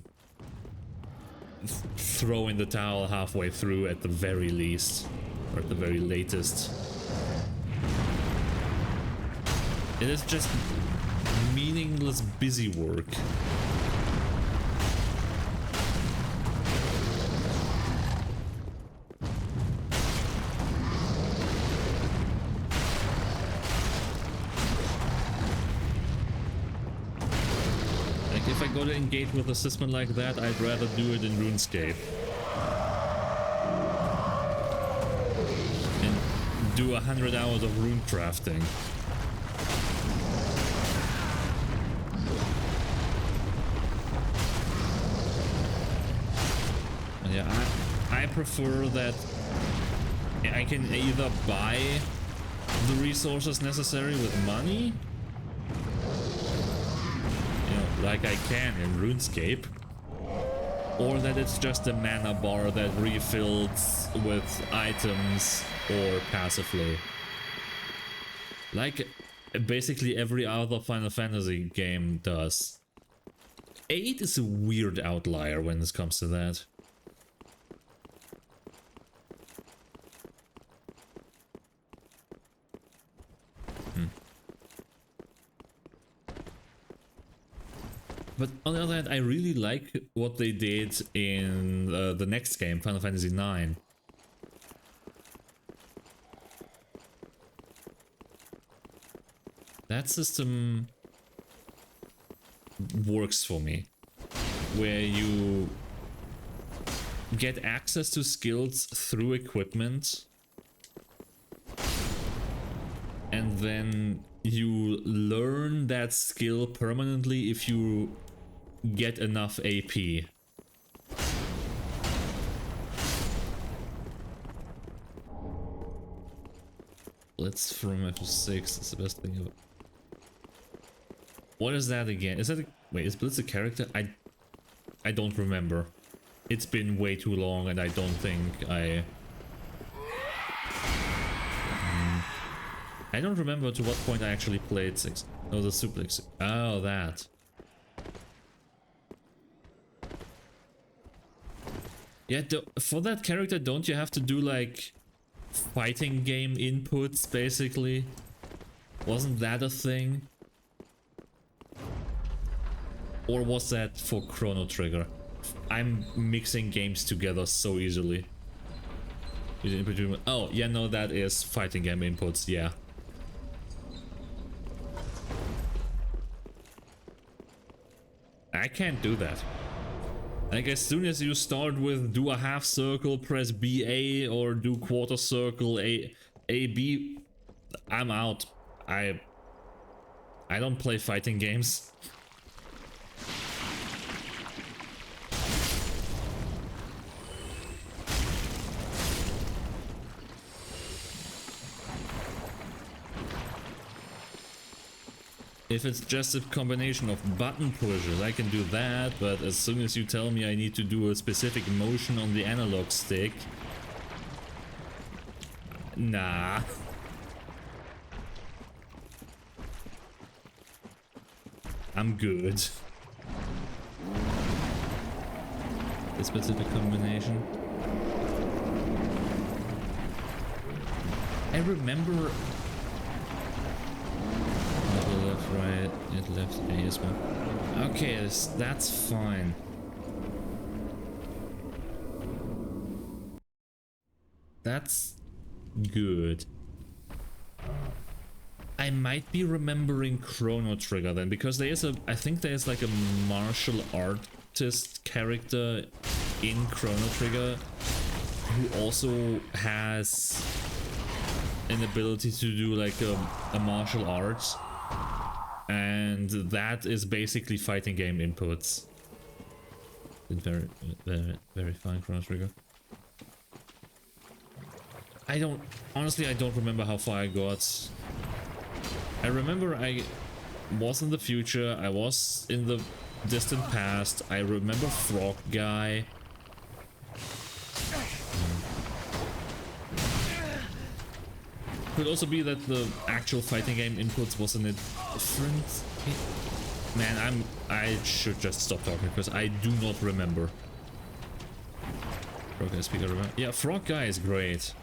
throw in the towel halfway through at the very least, or at the very latest. It is just meaningless busy work. If I go to engage with a system like that, I'd rather do it in RuneScape. And do 100 hours of rune crafting. And yeah, I prefer that I can either buy the resources necessary with money, like I can in RuneScape, or that it's just a mana bar that refills with items or passively. Like basically every other Final Fantasy game does. 8 is a weird outlier when it comes to that. But on the other hand, I really like what they did in the next game, Final Fantasy IX. That system works for me, where you get access to skills through equipment, and then you learn that skill permanently if you get enough AP. Blitz from F6 is the best thing ever. What is that again? Is that a, wait, is Blitz a character? I don't remember. It's been way too long and I don't think I don't remember to what point I actually played 6. Oh, the suplex. Oh, that. Yeah, for that character, don't you have to do like fighting game inputs, basically? Wasn't that a thing? Or was that for Chrono Trigger? I'm mixing games together so easily. Oh, yeah, no, that is fighting game inputs, yeah. I can't do that. Like, as soon as you start with do a half circle, press BA, or do quarter circle, AB, I'm out. I don't play fighting games. If it's just a combination of button pushes, I can do that, but as soon as you tell me I need to do a specific motion on the analog stick... Nah. I'm good. A specific combination. I remember... Left, right, it left, A as well. Okay, that's fine. That's good. I might be remembering Chrono Trigger then, because there is a, I think there's like a martial artist character in Chrono Trigger who also has an ability to do like a martial arts, and that is basically fighting game inputs. Very, very fine, Chrono Trigger. Honestly, I don't remember how far I got. I remember I was in the future, I was in the distant past, I remember Frog Guy. Could also be that the actual fighting game inputs was in a different... Man, I should just stop talking because I do not remember. Frog Guy speaker, remember? Yeah, Frog Guy is great.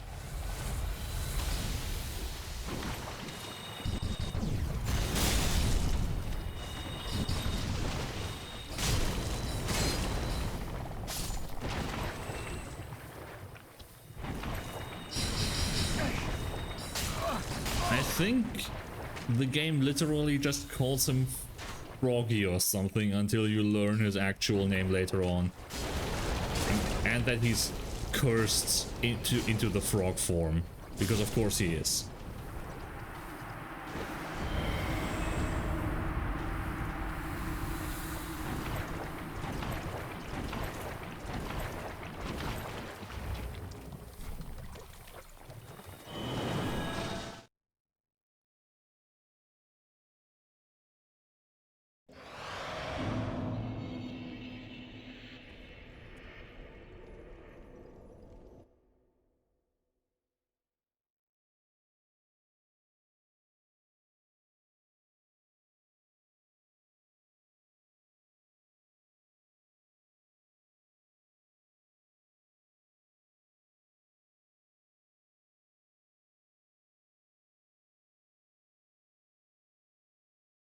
I think the game literally just calls him Froggy or something until you learn his actual name later on. And that he's cursed into the frog form, because of course he is.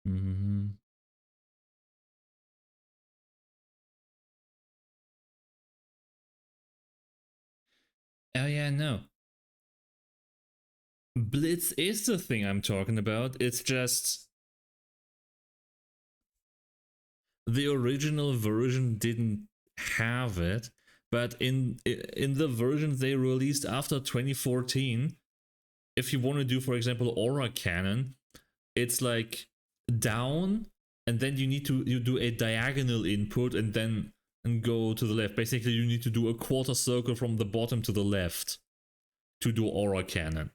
Mm-hmm. Oh yeah, no. Blitz is the thing I'm talking about. It's just the original version didn't have it, but in the versions they released after 2014, if you want to do, for example, Aura Cannon, it's like down, and then you do a diagonal input and then go to the left. Basically, you need to do a quarter circle from the bottom to the left to do Aura Cannon.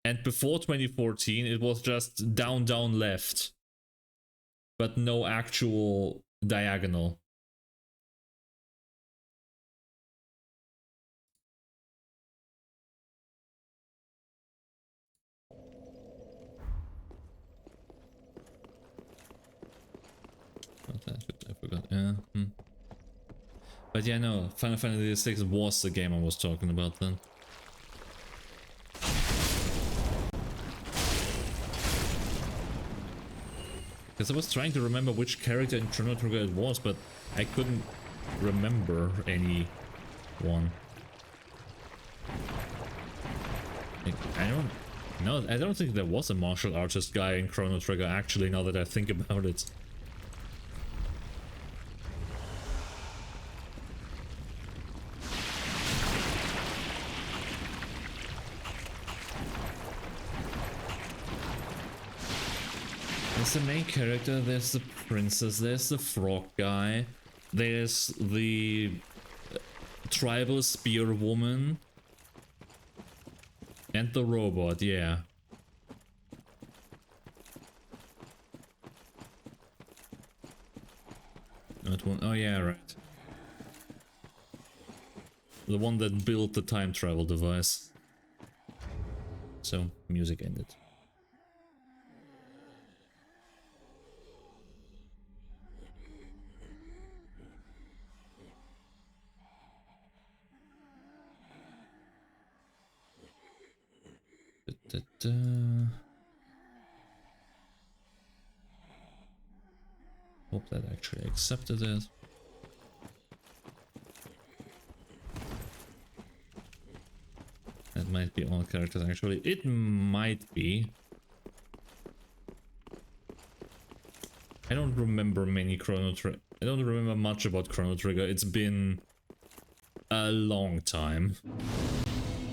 And before 2014, it was just down, down, left, but no actual diagonal. I forgot. Yeah. But yeah, no. Final Fantasy VI was the game I was talking about then. Because I was trying to remember which character in Chrono Trigger it was, but I couldn't remember any one. I don't think there was a martial artist guy in Chrono Trigger actually, now that I think about it. There's the main character, there's the princess, there's the frog guy, there's the tribal spear woman, And the robot, yeah. Not one. Oh yeah, right. The one that built the time travel device. So, music ended. Da-da-da. Hope that actually accepted it. That might be all characters actually. It might be. I don't remember many Chrono Trigger. I don't remember much about Chrono Trigger. It's been a long time.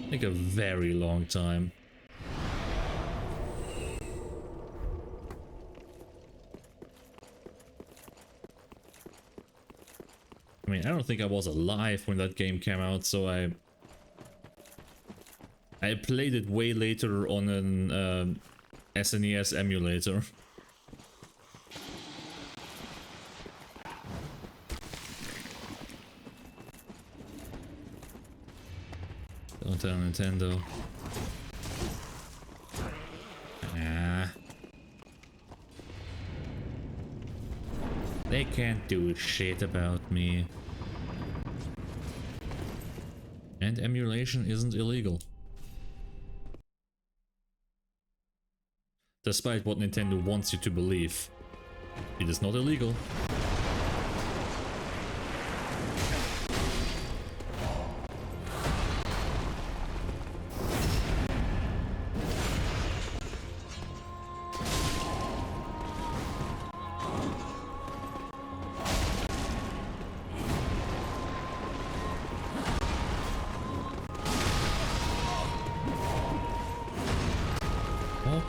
Like a very long time. I mean, I don't think I was alive when that game came out, so I played it way later on an SNES emulator. Don't tell Nintendo. Ah. They can't do shit about me. And emulation isn't illegal. Despite what Nintendo wants you to believe, it is not illegal.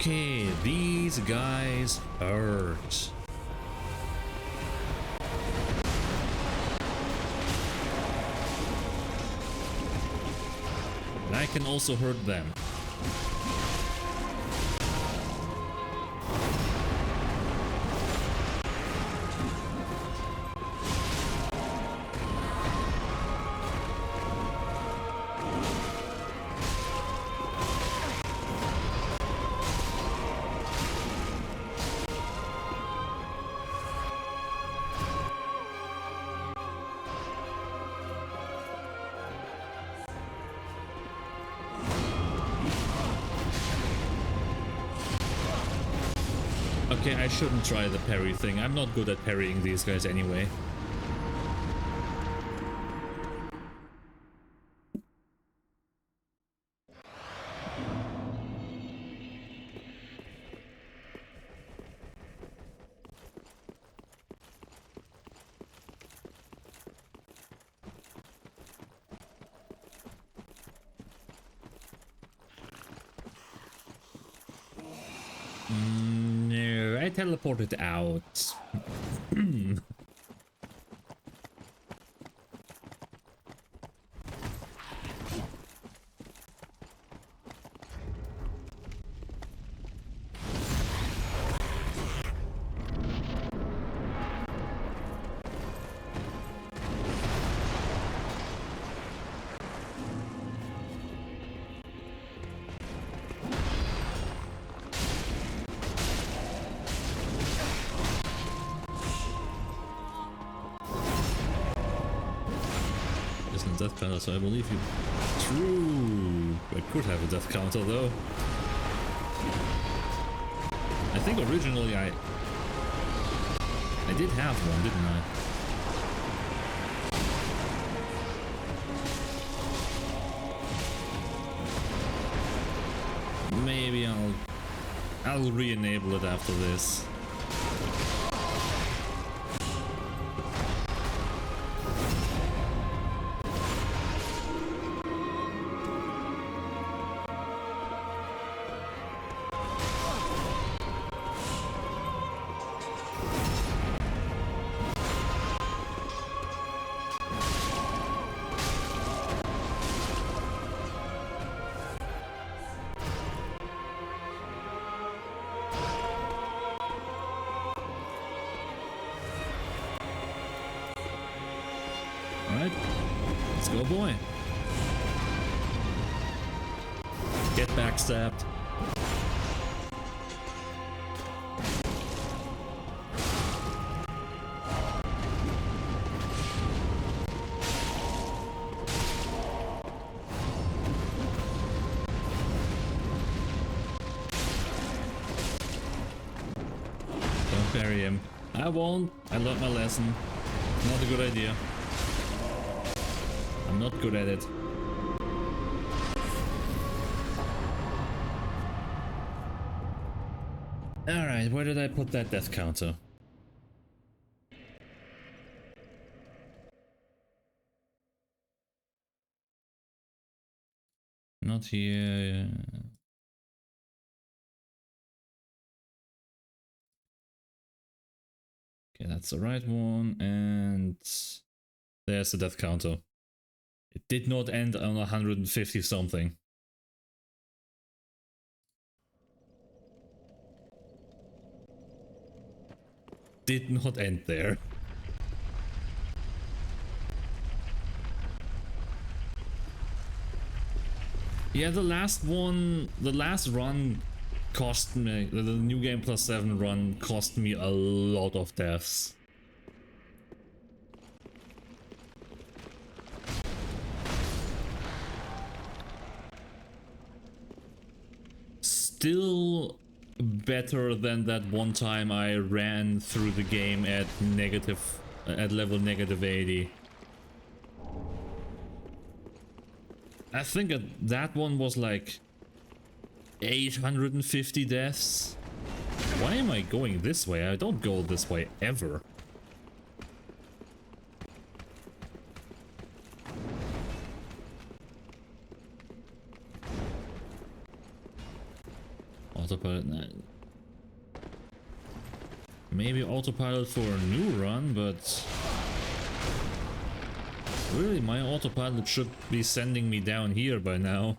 Okay, these guys hurt. And I can also hurt them. Okay, I shouldn't try the parry thing. I'm not good at parrying these guys anyway. No, I teleported out. Death counter, so I believe you. True. I could have a death counter though. I think originally I did have one, didn't I? Maybe I'll re-enable it after this. Alright, let's go, boy. Get backstabbed. Don't bury him. I won't. I learned my lesson. Not a good idea. I'm not good at it. Alright, where did I put that death counter? Not here. Okay, that's the right one, and there's the death counter. It did not end on 150 something. Did not end there. Yeah, the last run cost me, the New Game +7 run cost me a lot of deaths. Still better than that one time I ran through the game at level -80. I think that one was like 850 deaths. Why am I going this way? I don't go this way ever. Autopilot. Maybe autopilot for a new run, but really my autopilot should be sending me down here by now.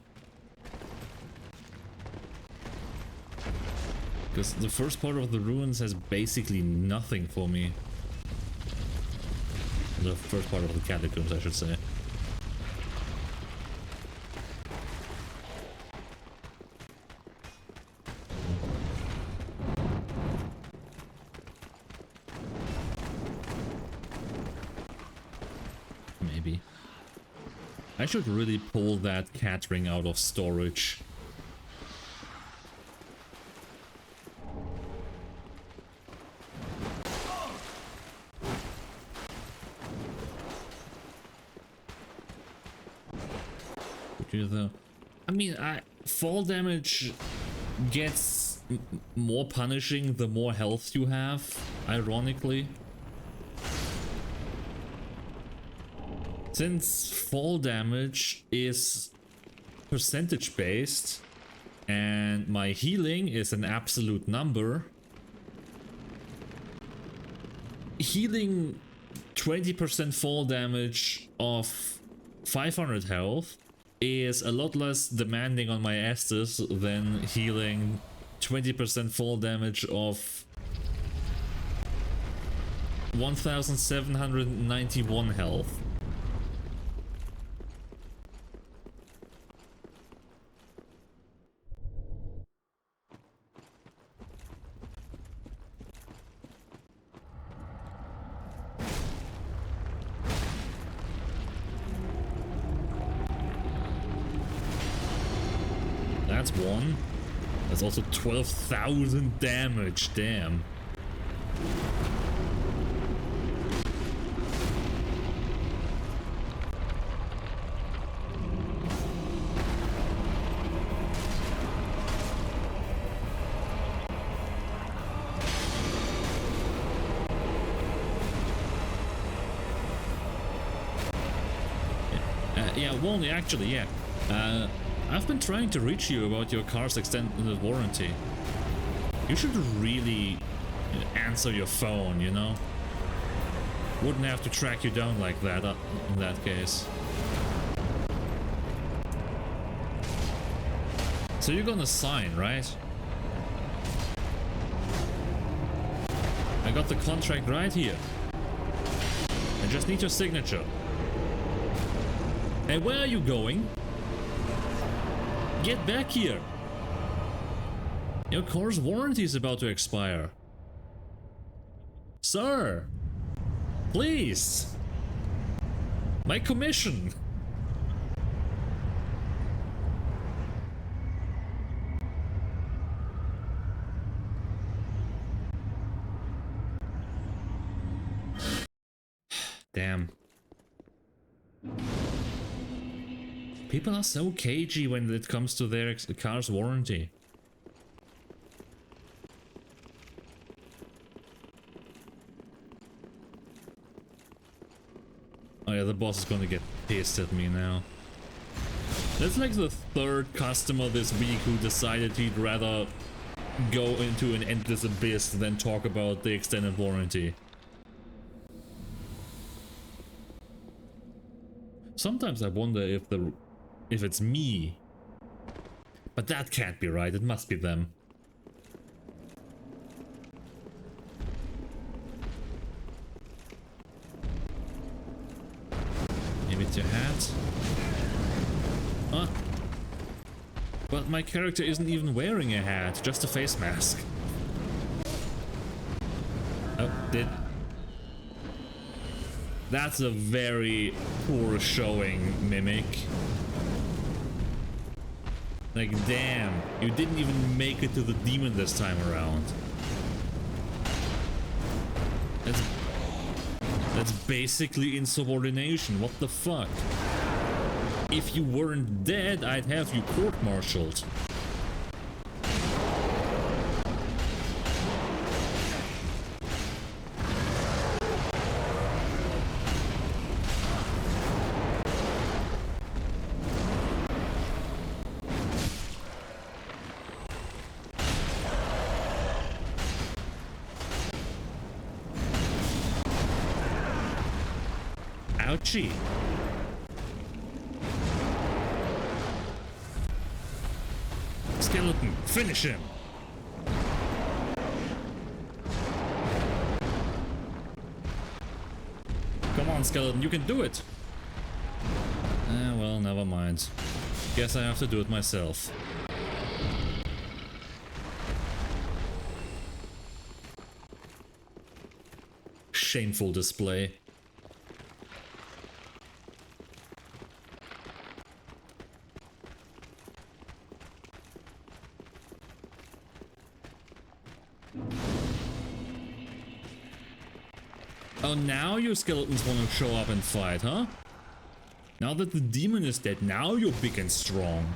Because the first part of the ruins has basically nothing for me. The first part of the catacombs, I should say. Maybe. I should really pull that cat ring out of storage. I mean, fall damage gets more punishing the more health you have, ironically. Since fall damage is percentage based and my healing is an absolute number, healing 20% fall damage of 500 health is a lot less demanding on my Estus than healing 20% fall damage of 1791 health. That's one. That's also 12,000 damage, damn. Yeah, well, actually, yeah. I've been trying to reach you about your car's extended warranty. You should really answer your phone, you know? Wouldn't have to track you down like that in that case. So you're gonna sign, right? I got the contract right here. I just need your signature. Hey, where are you going? Get back here! Your car's warranty is about to expire. Sir! Please! My commission! Damn. People are so cagey when it comes to their car's warranty. Oh yeah, the boss is gonna get pissed at me now. That's like the third customer this week who decided he'd rather go into an endless abyss than talk about the extended warranty. Sometimes I wonder if it's me. But that can't be right, it must be them. Maybe it's your hat? Huh? But my character isn't even wearing a hat, just a face mask. Oh, That's a very poor showing, Mimic. Like, damn, you didn't even make it to the demon this time around. That's basically insubordination, what the fuck? If you weren't dead, I'd have you court-martialed. Ouchie. Skeleton, finish him! Come on, Skeleton, you can do it! Well, never mind. Guess I have to do it myself. Shameful display. Oh, now your skeletons want to show up and fight, huh? Now that the demon is dead, now you're big and strong.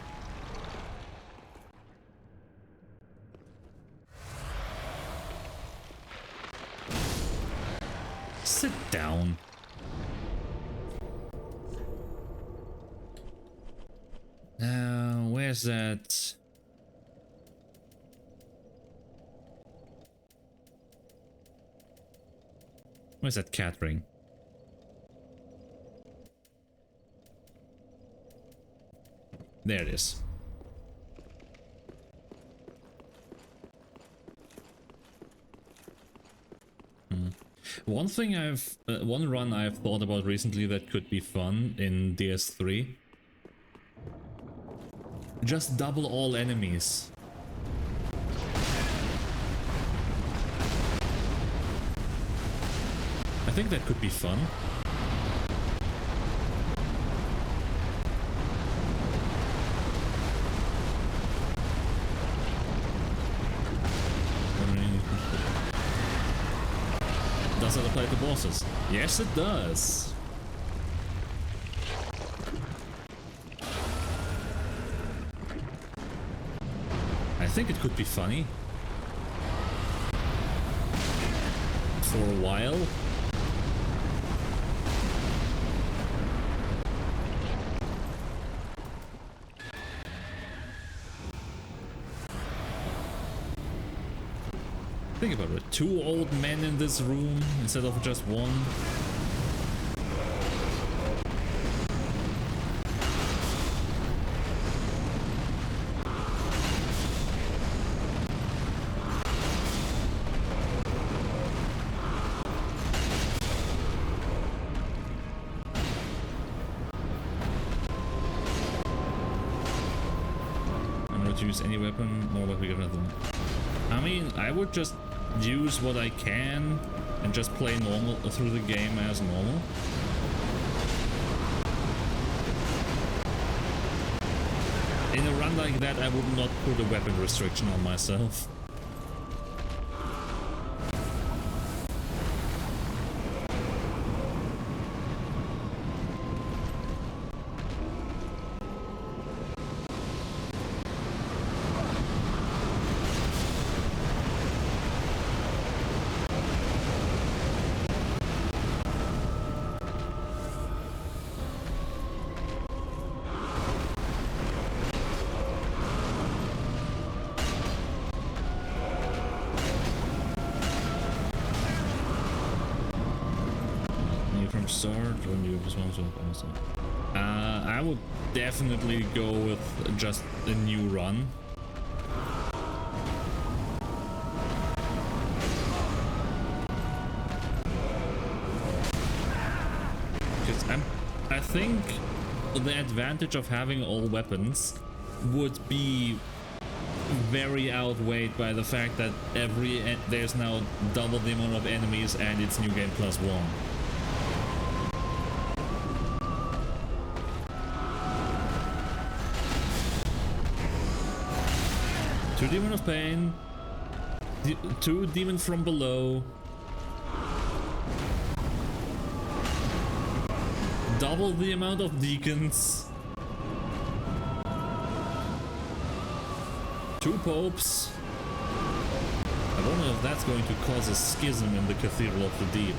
Sit down. Where's that? Where's that cat ring? There it is. One thing one run I've thought about recently that could be fun in DS3. Just double all enemies. I think that could be fun. Does it apply to bosses? Yes, it does. I think it could be funny. For a while. Think about it, 2 old men in this room instead of just one. not use any weapon, more weapon given them. I mean, I would just use what I can and just play normal through the game as normal. In a run like that, I would not put a weapon restriction on myself. I would definitely go with just a new run. Because I think the advantage of having all weapons would be very outweighed by the fact that there's now double the amount of enemies and it's new game +1. Two Demon of Pain, two Demon from Below, double the amount of Deacons, two Popes. I wonder if that's going to cause a schism in the Cathedral of the Deep.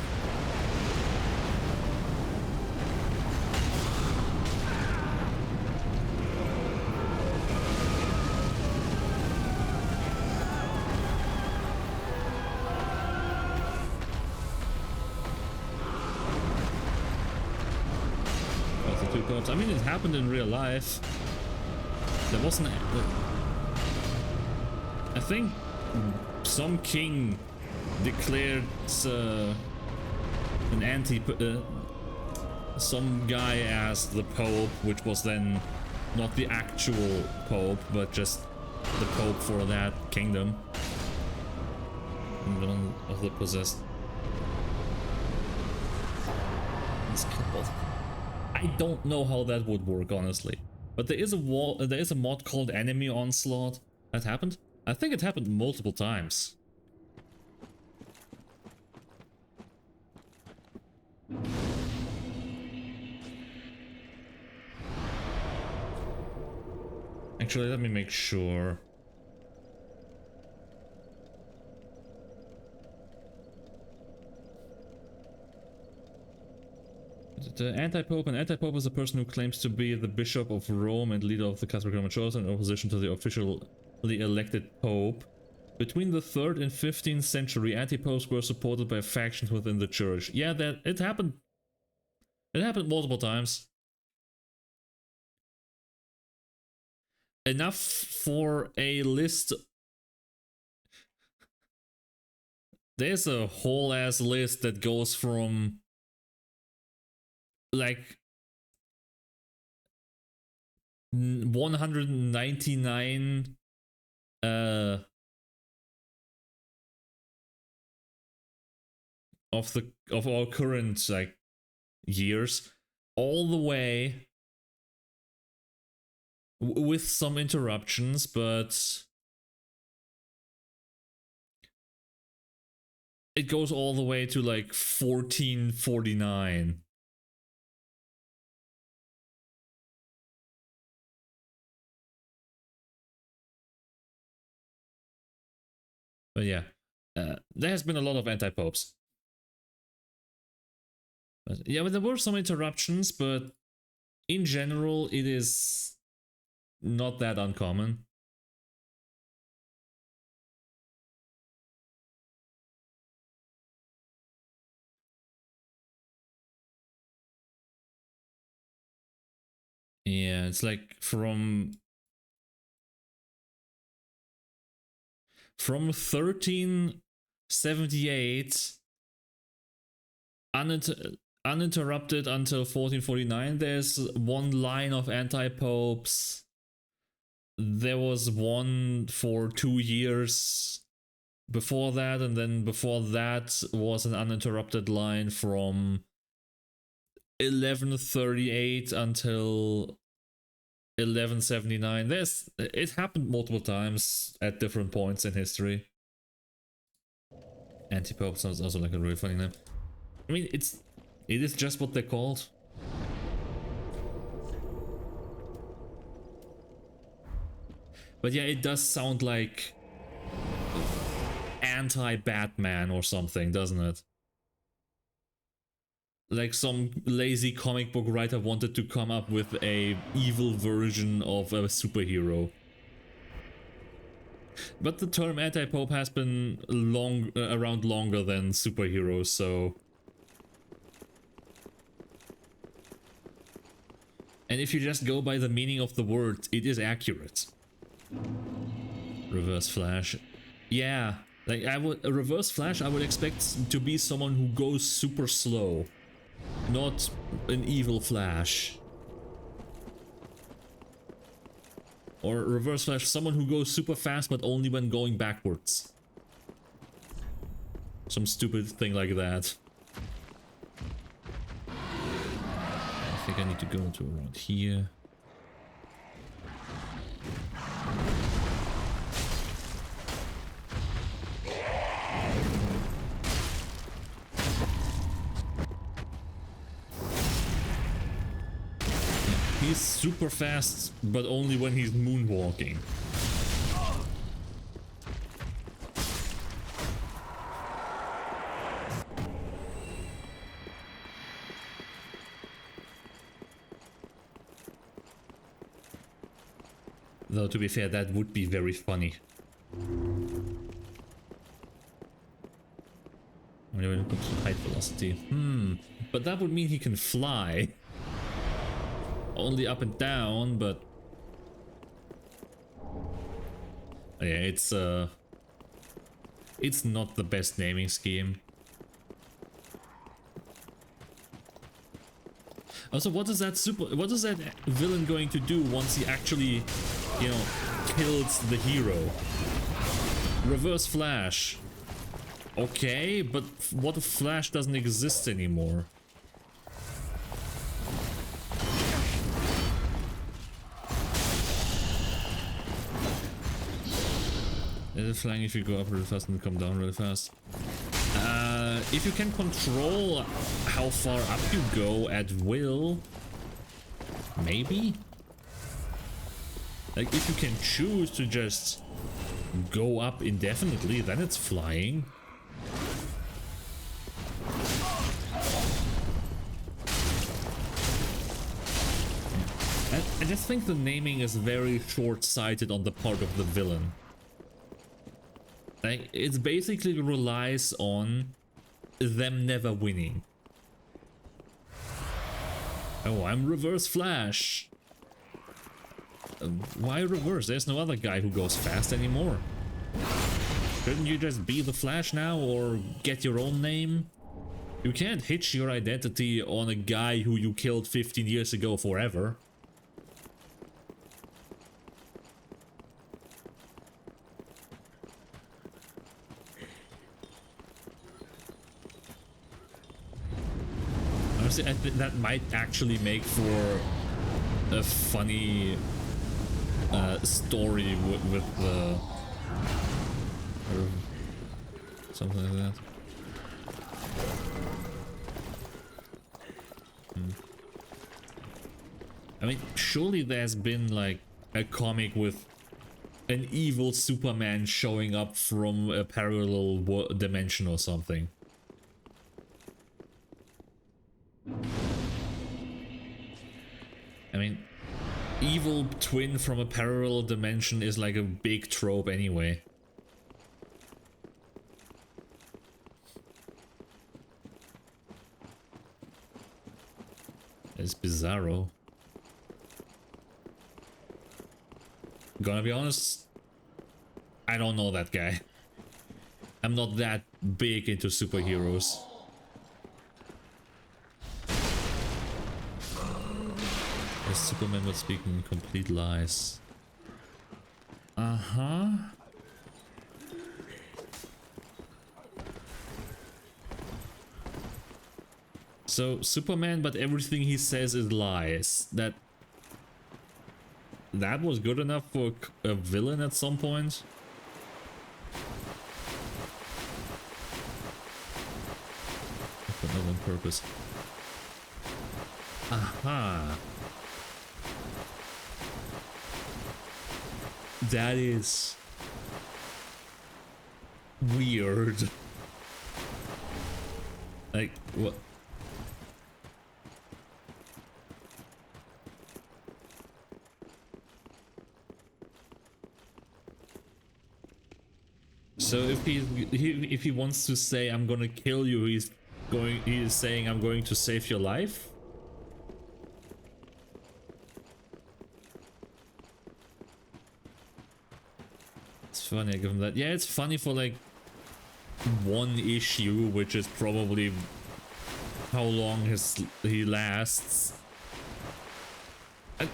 I mean, it happened in real life. There wasn't... I think some king declared an some guy as the Pope, which was then not the actual Pope, but just the Pope for that kingdom. One of the possessed. I don't know how that would work, honestly. But there is a mod called Enemy Onslaught. That happened? I think it happened multiple times. Actually, let me make sure. The anti-pope. An anti-pope is a person who claims to be the bishop of Rome and leader of the Catholic Roman Church in opposition to the officially elected pope. Between the 3rd and 15th century, anti-popes were supported by factions within the church. Yeah, it happened. It happened multiple times. Enough for a list. There's a whole ass list that goes from like 199 of our current like years all the way with some interruptions, but it goes all the way to like 1449. But yeah, there has been a lot of anti-popes. Yeah, but there were some interruptions, but in general, it is not that uncommon. Yeah, it's like from 1378 uninterrupted until 1449, there's one line of anti-popes. there was one for 2 years before that, and then before that was an uninterrupted line from 1138 until 1179. It happened multiple times at different points in history. Antipope sounds also like a really funny name. I mean, it is just what they're called. But yeah, it does sound like anti-Batman or something, doesn't it? Like some lazy comic book writer wanted to come up with a evil version of a superhero. But the term anti-pope has been around longer than superheroes, so... And if you just go by the meaning of the word, it is accurate. Reverse Flash. Yeah, like a Reverse Flash I would expect to be someone who goes super slow. Not an evil Flash. Or Reverse Flash, someone who goes super fast but only when going backwards. Some stupid thing like that. I think I need to go to around here. He's super fast, but only when he's moonwalking. Though, to be fair, that would be very funny. When it comes to height velocity. But that would mean he can fly. Only up and down, but... yeah, it's not the best naming scheme. Also, what is that villain going to do once he actually, you know, kills the hero? Reverse Flash. Okay, but what if Flash doesn't exist anymore? Is it flying if you go up really fast and come down really fast? If you can control how far up you go at will, maybe? Like, if you can choose to just go up indefinitely, then it's flying. I just think the naming is very short-sighted on the part of the villain. Like, it basically relies on them never winning. Oh, I'm Reverse Flash. Why reverse? There's no other guy who goes fast anymore. Couldn't you just be the Flash now or get your own name? You can't hitch your identity on a guy who you killed 15 years ago forever. Honestly, I think that might actually make for a funny story with the... or something like that. I mean, surely there's been like a comic with an evil Superman showing up from a parallel dimension or something. I mean, evil twin from a parallel dimension is like a big trope anyway. It's bizarro. Gonna be honest, I don't know that guy. I'm not that big into superheroes. Superman was speaking complete lies. Uh-huh. So, Superman, but everything he says is lies. That was good enough for a villain at some point? But not on purpose. Aha. That is weird. Like, what? So if he wants to say I'm gonna kill you, he is saying I'm going to save your life? It's funny, I give him that. Yeah, it's funny for like one issue, which is probably how long he lasts.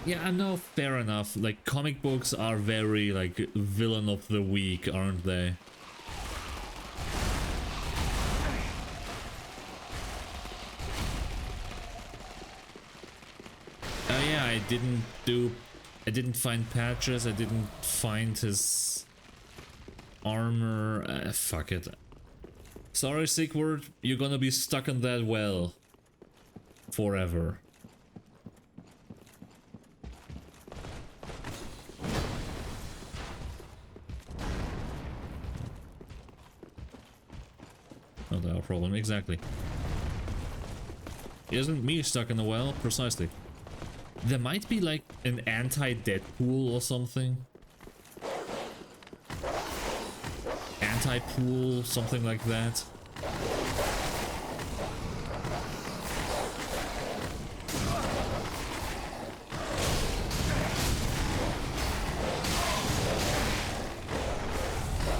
Yeah, I know, fair enough. Like, comic books are very, like, villain of the week, aren't they? Oh yeah, I didn't find patches, I didn't find his armor. Fuck it. Sorry, Sigurd, you're gonna be stuck in that well forever. Not our problem, exactly. Isn't me stuck in the well? Precisely. There might be like an anti-Deadpool or something. Anti-pool, something like that.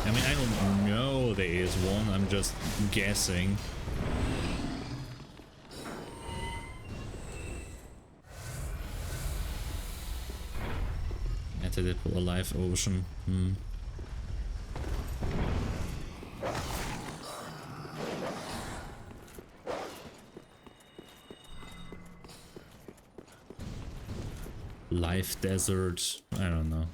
I mean, I don't know there is one, I'm just guessing. Anti-Deadpool, alive ocean. Life desert, I don't know.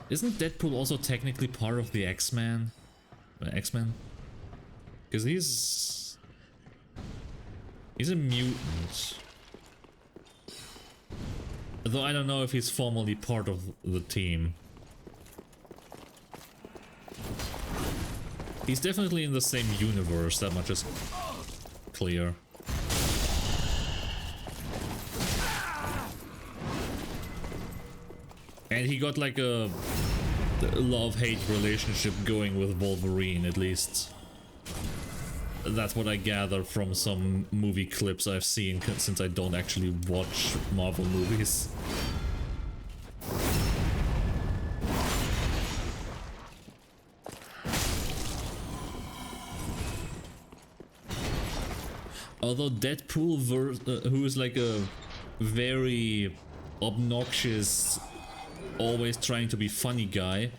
Isn't Deadpool also technically part of the X-Men? X-Men? Because he's a mutant. Though I don't know if he's formally part of the team. He's definitely in the same universe, that much is clear. And he got like a love-hate relationship going with Wolverine, at least. That's what I gather from some movie clips I've seen, since I don't actually watch Marvel movies. Although Deadpool, who is like a very obnoxious, always trying to be funny guy,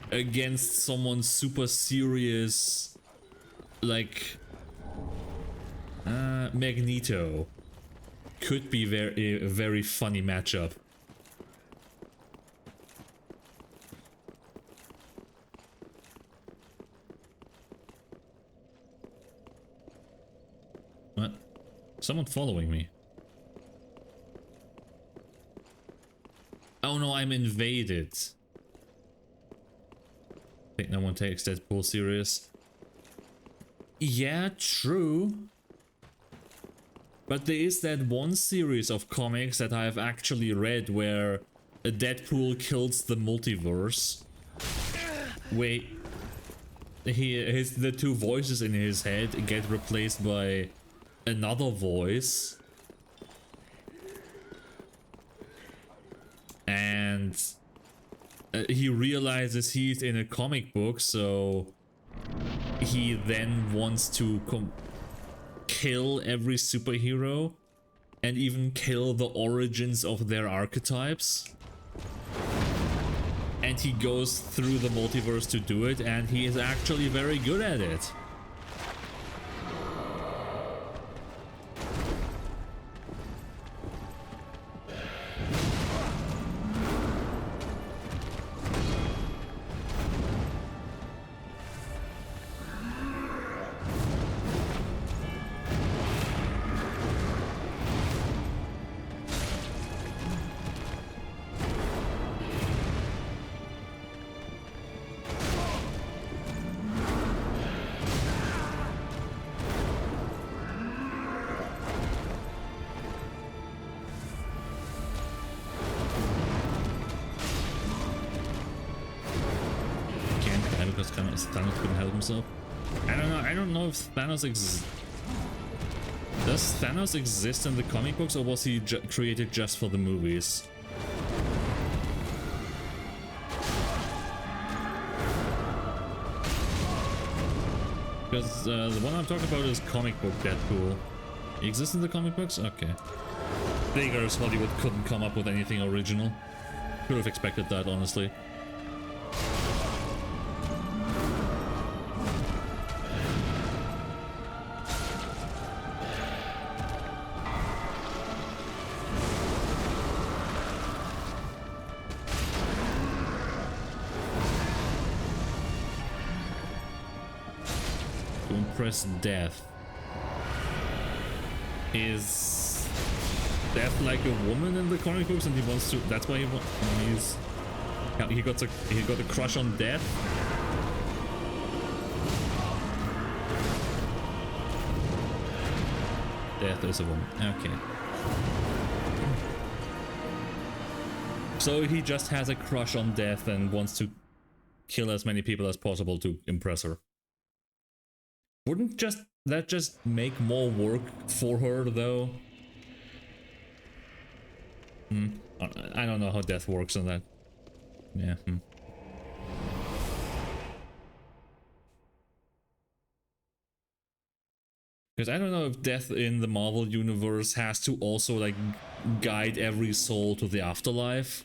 against someone super serious like Magneto, could be a very funny matchup. What? Someone following me. Oh no, I'm invaded. I think no one takes Deadpool serious. Yeah, true. But there is that one series of comics that I've actually read where a Deadpool kills the multiverse. Wait. The two voices in his head get replaced by another voice. And he realizes he's in a comic book, so he then wants to kill every superhero and even kill the origins of their archetypes. And he goes through the multiverse to do it, and he is actually very good at it. Thanos couldn't help himself. I don't know if Thanos does Thanos exist in the comic books, or was he created just for the movies? Because the one I'm talking about is comic book Deadpool. He exists in the comic books? Okay. Figures Hollywood couldn't come up with anything original. Could have expected that, honestly. Death. Is Death like a woman in the comic books, and he wants to? That's why he got a crush on Death. Death is a woman. Okay. So he just has a crush on Death and wants to kill as many people as possible to impress her. Wouldn't that just make more work for her, though? I don't know how Death works on that. Yeah. Because I don't know if Death in the Marvel universe has to also, like, guide every soul to the afterlife.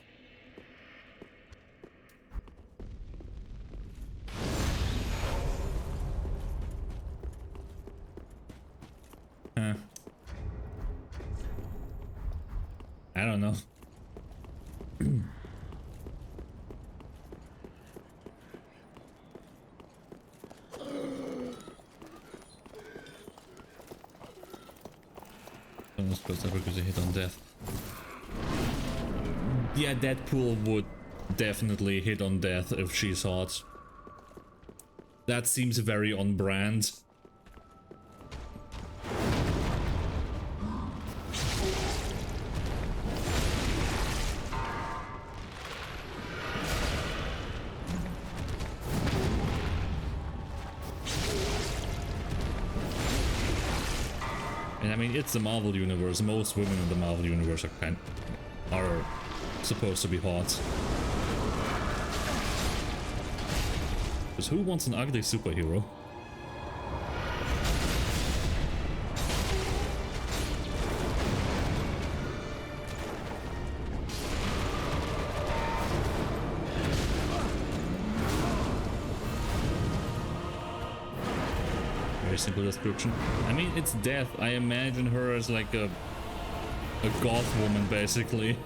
I don't know. I'm not supposed to ever get a hit on Death. Yeah, Deadpool would definitely hit on Death if she's hot. That seems very on brand. I mean, it's the Marvel universe. Most women in the Marvel universe are supposed to be hot. Because who wants an ugly superhero? Simple description. I mean, it's Death. I imagine her as like a goth woman, basically.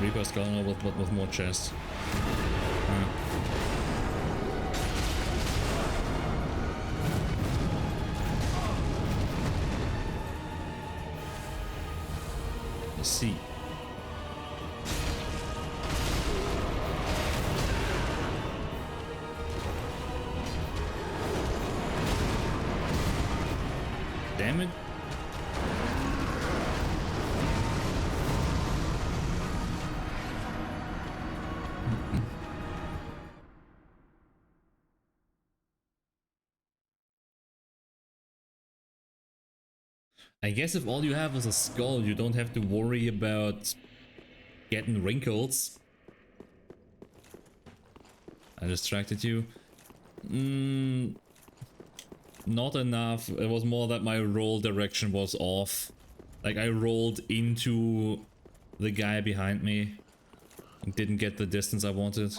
Reaper's going on with more chest. Let's see. Damn it. I guess if all you have is a skull, you don't have to worry about getting wrinkles. I distracted you. Not enough. It was more that my roll direction was off. Like I rolled into the guy behind me and didn't get the distance I wanted.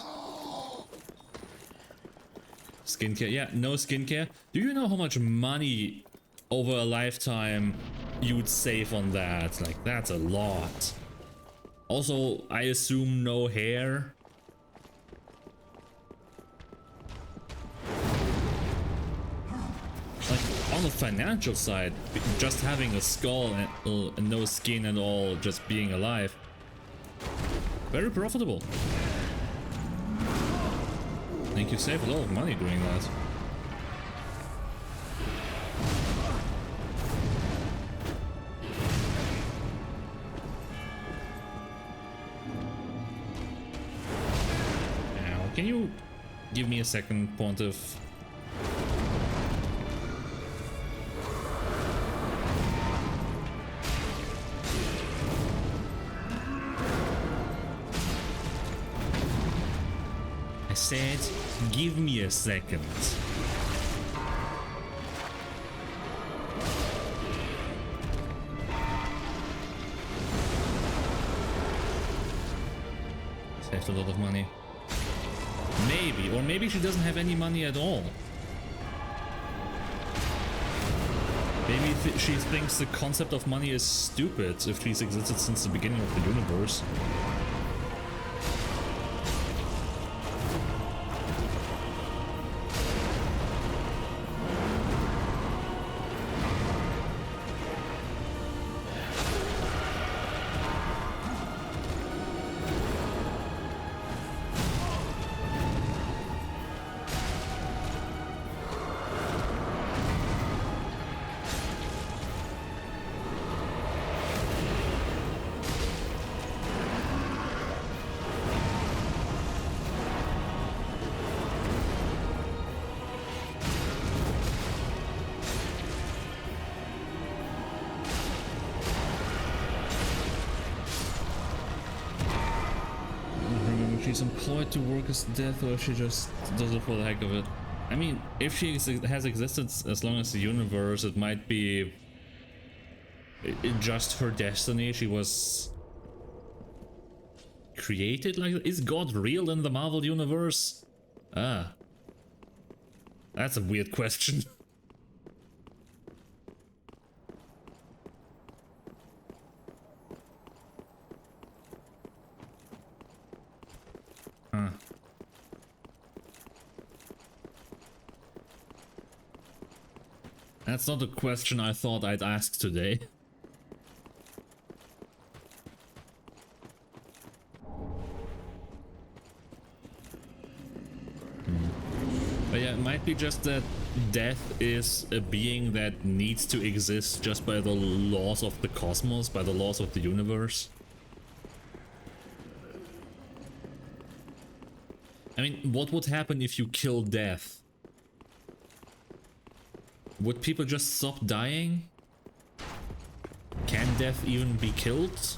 Skincare. Yeah, no skincare. Do you know how much money over a lifetime you would save on that? Like, that's a lot. Also, I assume no hair. Like, on the financial side, just having a skull and no skin at all, just being alive, very profitable. I think you save a lot of money doing that. Now, can you give me a second, Pontiff? I said, give me a second. Saved a lot of money. Maybe, or maybe she doesn't have any money at all. Maybe she thinks the concept of money is stupid if she's existed since the beginning of the universe. She's employed to work as death, or if she just does it for the heck of it. I mean, if she has existed as long as the universe, it might be just her destiny. She was created like... Is God real in the Marvel universe? Ah. That's a weird question. Huh. That's not a question I thought I'd ask today. But yeah, it might be just that death is a being that needs to exist just by the laws of the cosmos, by the laws of the universe. I mean, what would happen if you kill death? Would people just stop dying? Can death even be killed?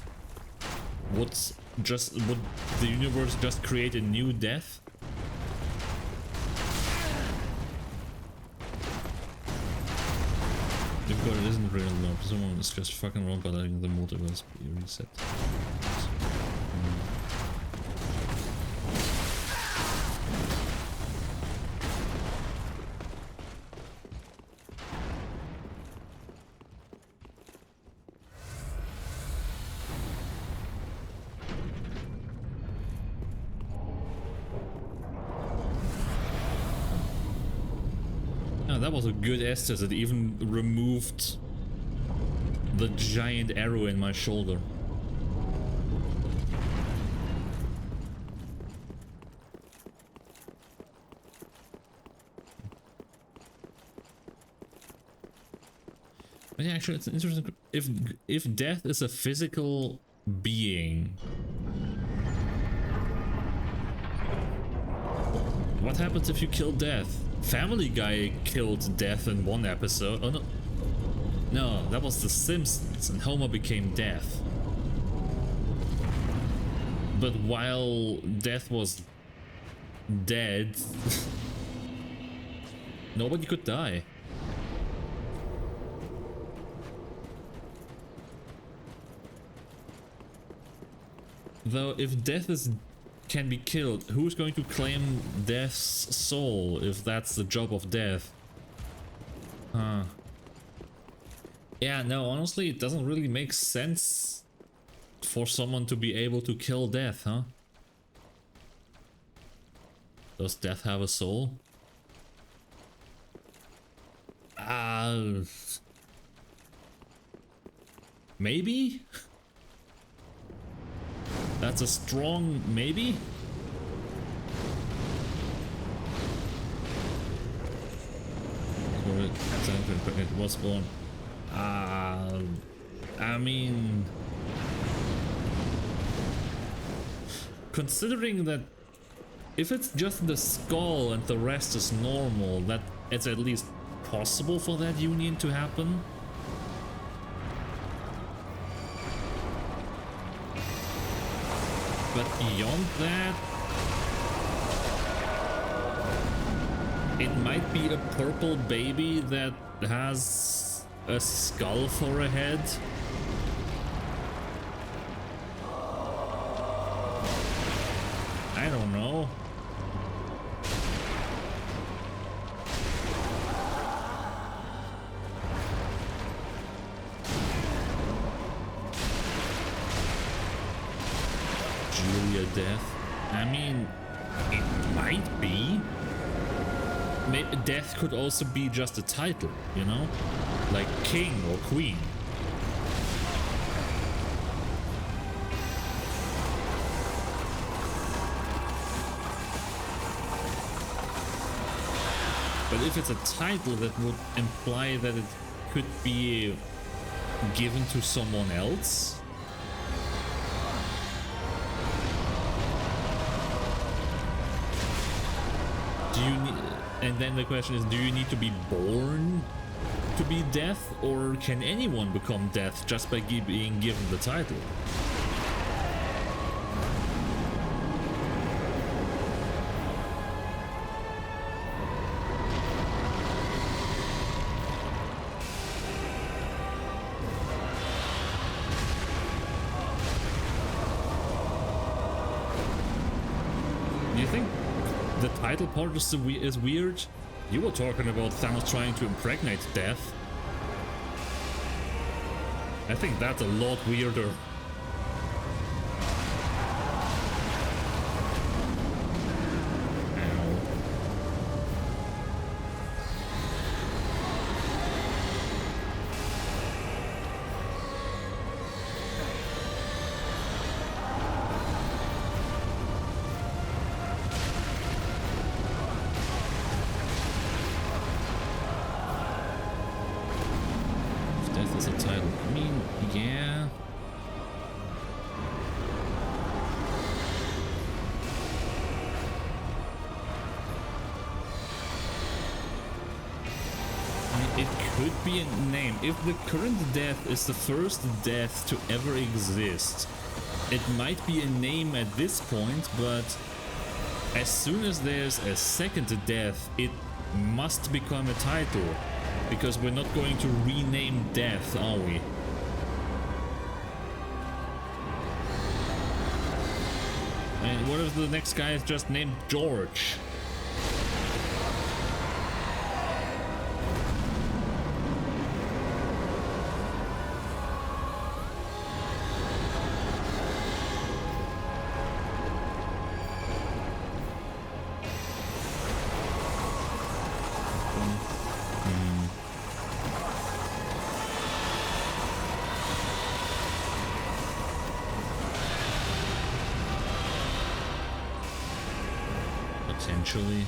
Would the universe just create a new death? If God isn't real, no, someone is just fucking wrong by letting the multiverse be reset. That was a good Estes. It even removed the giant arrow in my shoulder. But yeah, actually, it's interesting. If death is a physical being, what happens if you kill death? Family Guy killed death in one episode. Oh no. No, that was The Simpsons and Homer became death. But while Death was dead, nobody could die. Though if Death can be killed, who's going to claim Death's soul if that's the job of Death? Huh. Yeah, no, honestly, it doesn't really make sense for someone to be able to kill Death, huh? Does Death have a soul? Maybe? That's a strong maybe? It was born. I mean, considering that if it's just the skull and the rest is normal, that it's at least possible for that union to happen. But beyond that, it might be a purple baby that has a skull for a head. I don't know. Julia Death. I mean, it might be. Maybe Death could also be just a title, you know? Like King or Queen. But if it's a title, that would imply that it could be given to someone else. Do you need, and then the question is, do you need to be born to be Death, or can anyone become Death just by being given the title? Do you think the title part is weird? You were talking about Thanos trying to impregnate Death. I think that's a lot weirder. Be a name. If the current Death is the first Death to ever exist, it might be a name at this point, but as soon as there's a second Death, it must become a title, because we're not going to rename Death, are we? And what if the next guy is just named George? Potentially.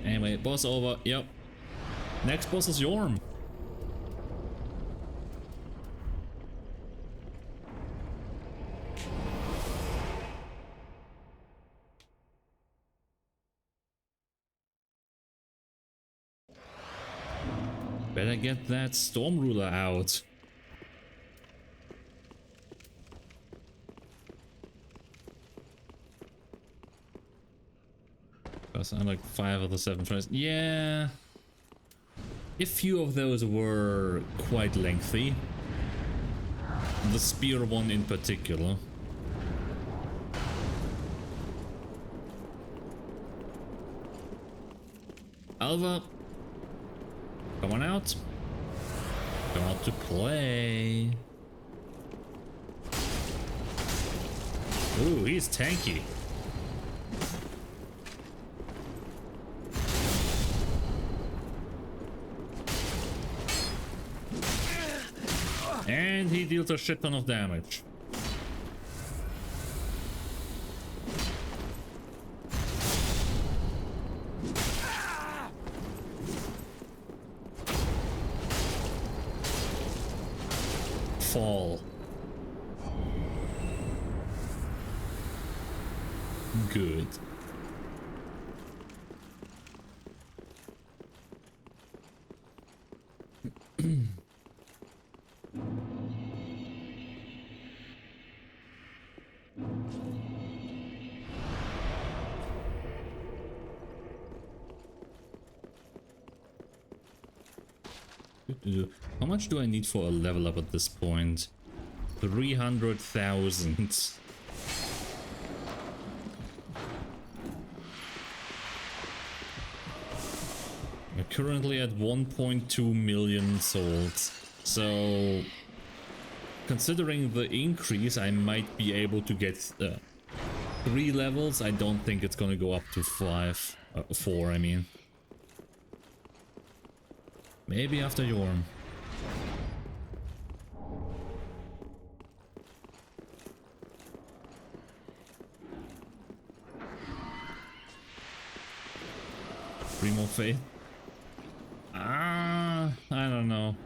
Anyway, boss over. Yep. Next boss is Yorm. Better get that Storm Ruler out. Because I like 5 of the 7 tries. Yeah. A few of those were quite lengthy. The spear one in particular. Alva, come on out. Come out to play. Ooh, he's tanky. And he deals a shit ton of damage. Fall. Good. How much do I need for a level up at this point? 300,000. We're currently at 1.2 million souls. So, considering the increase, I might be able to get 3 levels. I don't think it's gonna go up to 4, I mean. Maybe after Yorm. Three more faith. I don't know.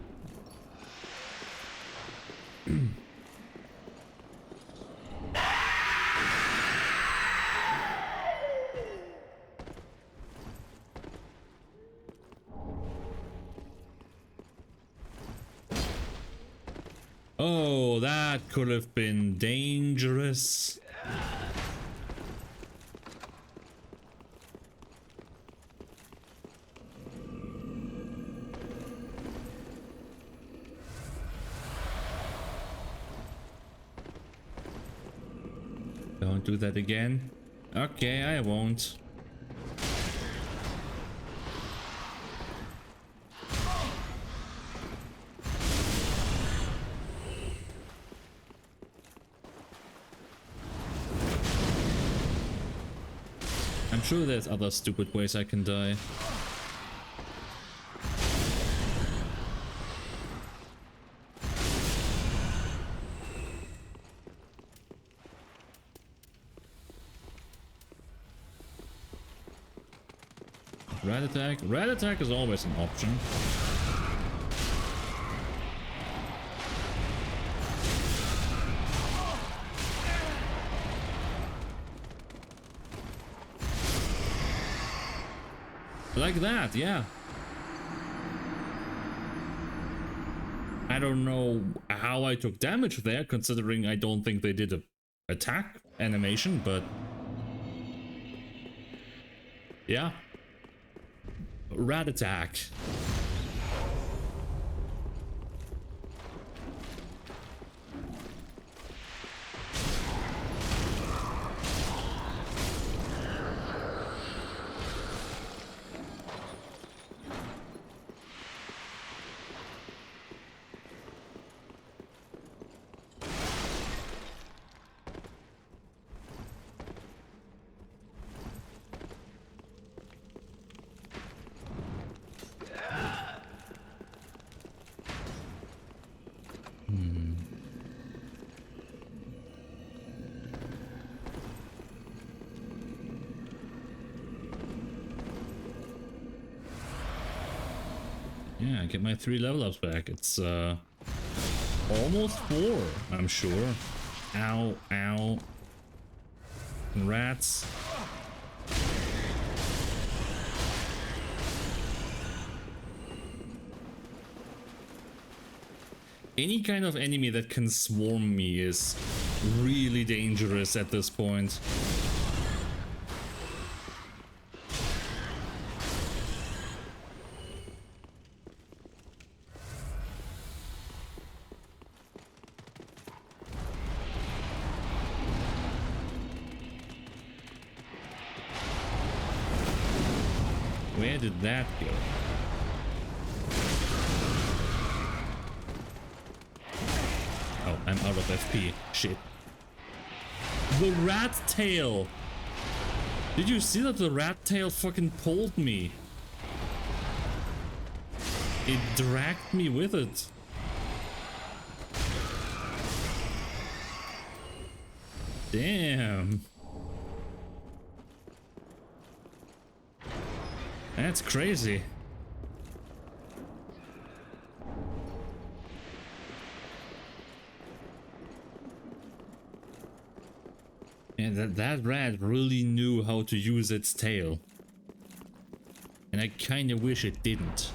Oh, that could have been dangerous. Don't do that again. Okay, I won't. I'm sure there's other stupid ways I can die. Red attack? Red attack is always an option. Like that, yeah. I don't know how I took damage there, considering I don't think they did a attack animation, but yeah. Rat attack. Yeah, get my 3 level ups back. It's almost 4, I'm sure. Ow, ow. Rats. Any kind of enemy that can swarm me is really dangerous at this point. Where did that go? Oh, I'm out of FP. Shit. The rat tail! Did you see that the rat tail fucking pulled me? It dragged me with it. Damn. That's crazy. And that rat really knew how to use its tail. And I kinda wish it didn't.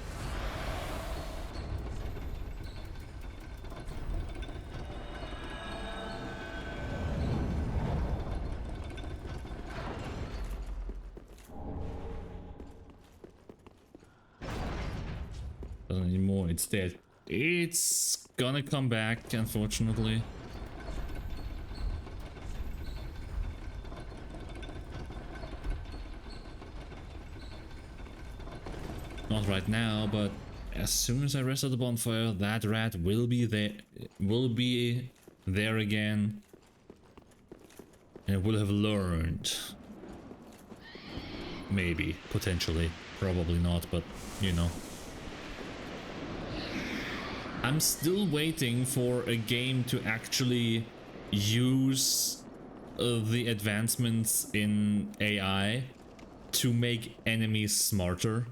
Doesn't anymore, it's dead. It's gonna come back, unfortunately. Not right now, but as soon as I rest at the bonfire, that rat will be there again. And it will have learned. Maybe, potentially, probably not, but you know. I'm still waiting for a game to actually use the advancements in AI to make enemies smarter.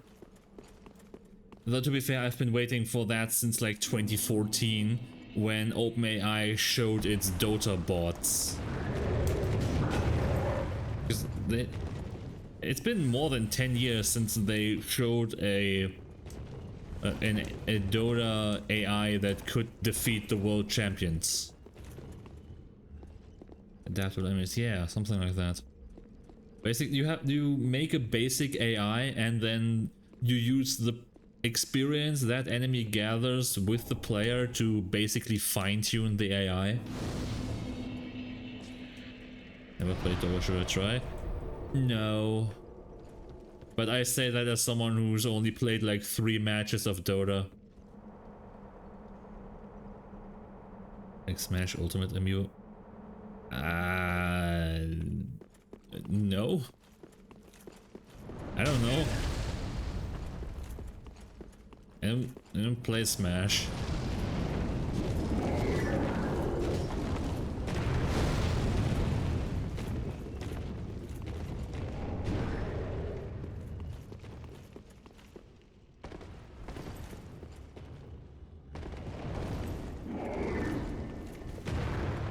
Though to be fair, I've been waiting for that since like 2014 when OpenAI showed its Dota bots. Because it's been more than 10 years since they showed a Dota AI that could defeat the world champions. Adaptive enemies, yeah, something like that. Basically, you make a basic AI and then you use the experience that enemy gathers with the player to basically fine-tune the AI. Never played Dota, should I try? No. But I say that as someone who's only played like 3 matches of Dota. Like Smash Ultimate MU. No. I don't know. I don't play Smash.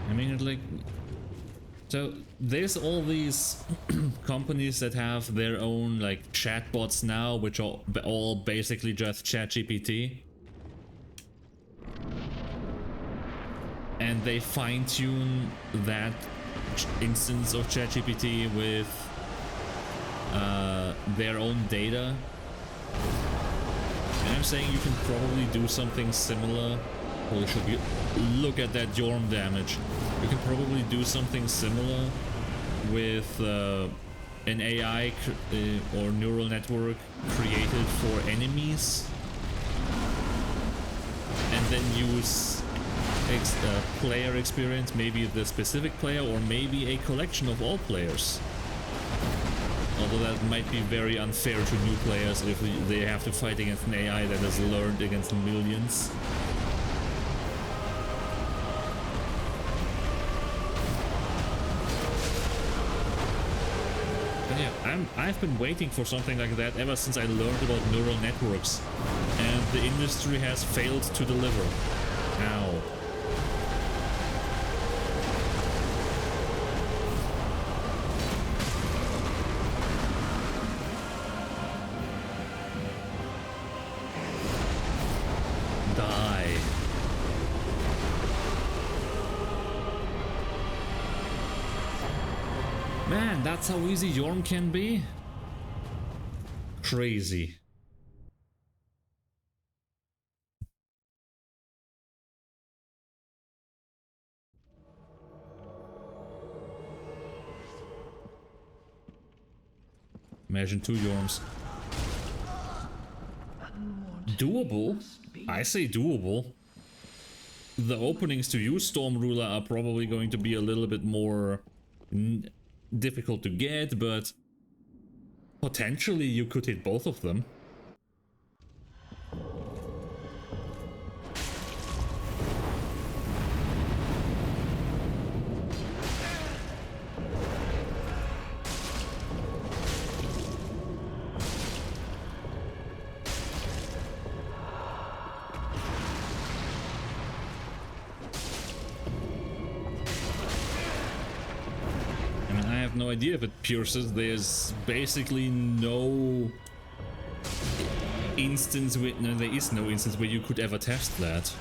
I mean, like, so there's all these companies that have their own like chatbots now, which are all basically just ChatGPT, and they fine-tune that instance of ChatGPT with their own data. And I'm saying you can probably do something similar. Holy shit, look at that Yorm damage. You can probably do something similar with an AI or neural network created for enemies, and then use player experience, maybe the specific player or maybe a collection of all players. Although that might be very unfair to new players if they have to fight against an AI that has learned against millions. I've been waiting for something like that ever since I learned about neural networks, and the industry has failed to deliver. Ow. Die. Man, that's how easy Yorm can be. Crazy. Imagine 2 Yorms. Doable? I say doable. The openings to use Storm Ruler are probably going to be a little bit more difficult to get, but potentially you could hit both of them. No idea if it pierces. There's basically no instance where there is no instance where you could ever test that.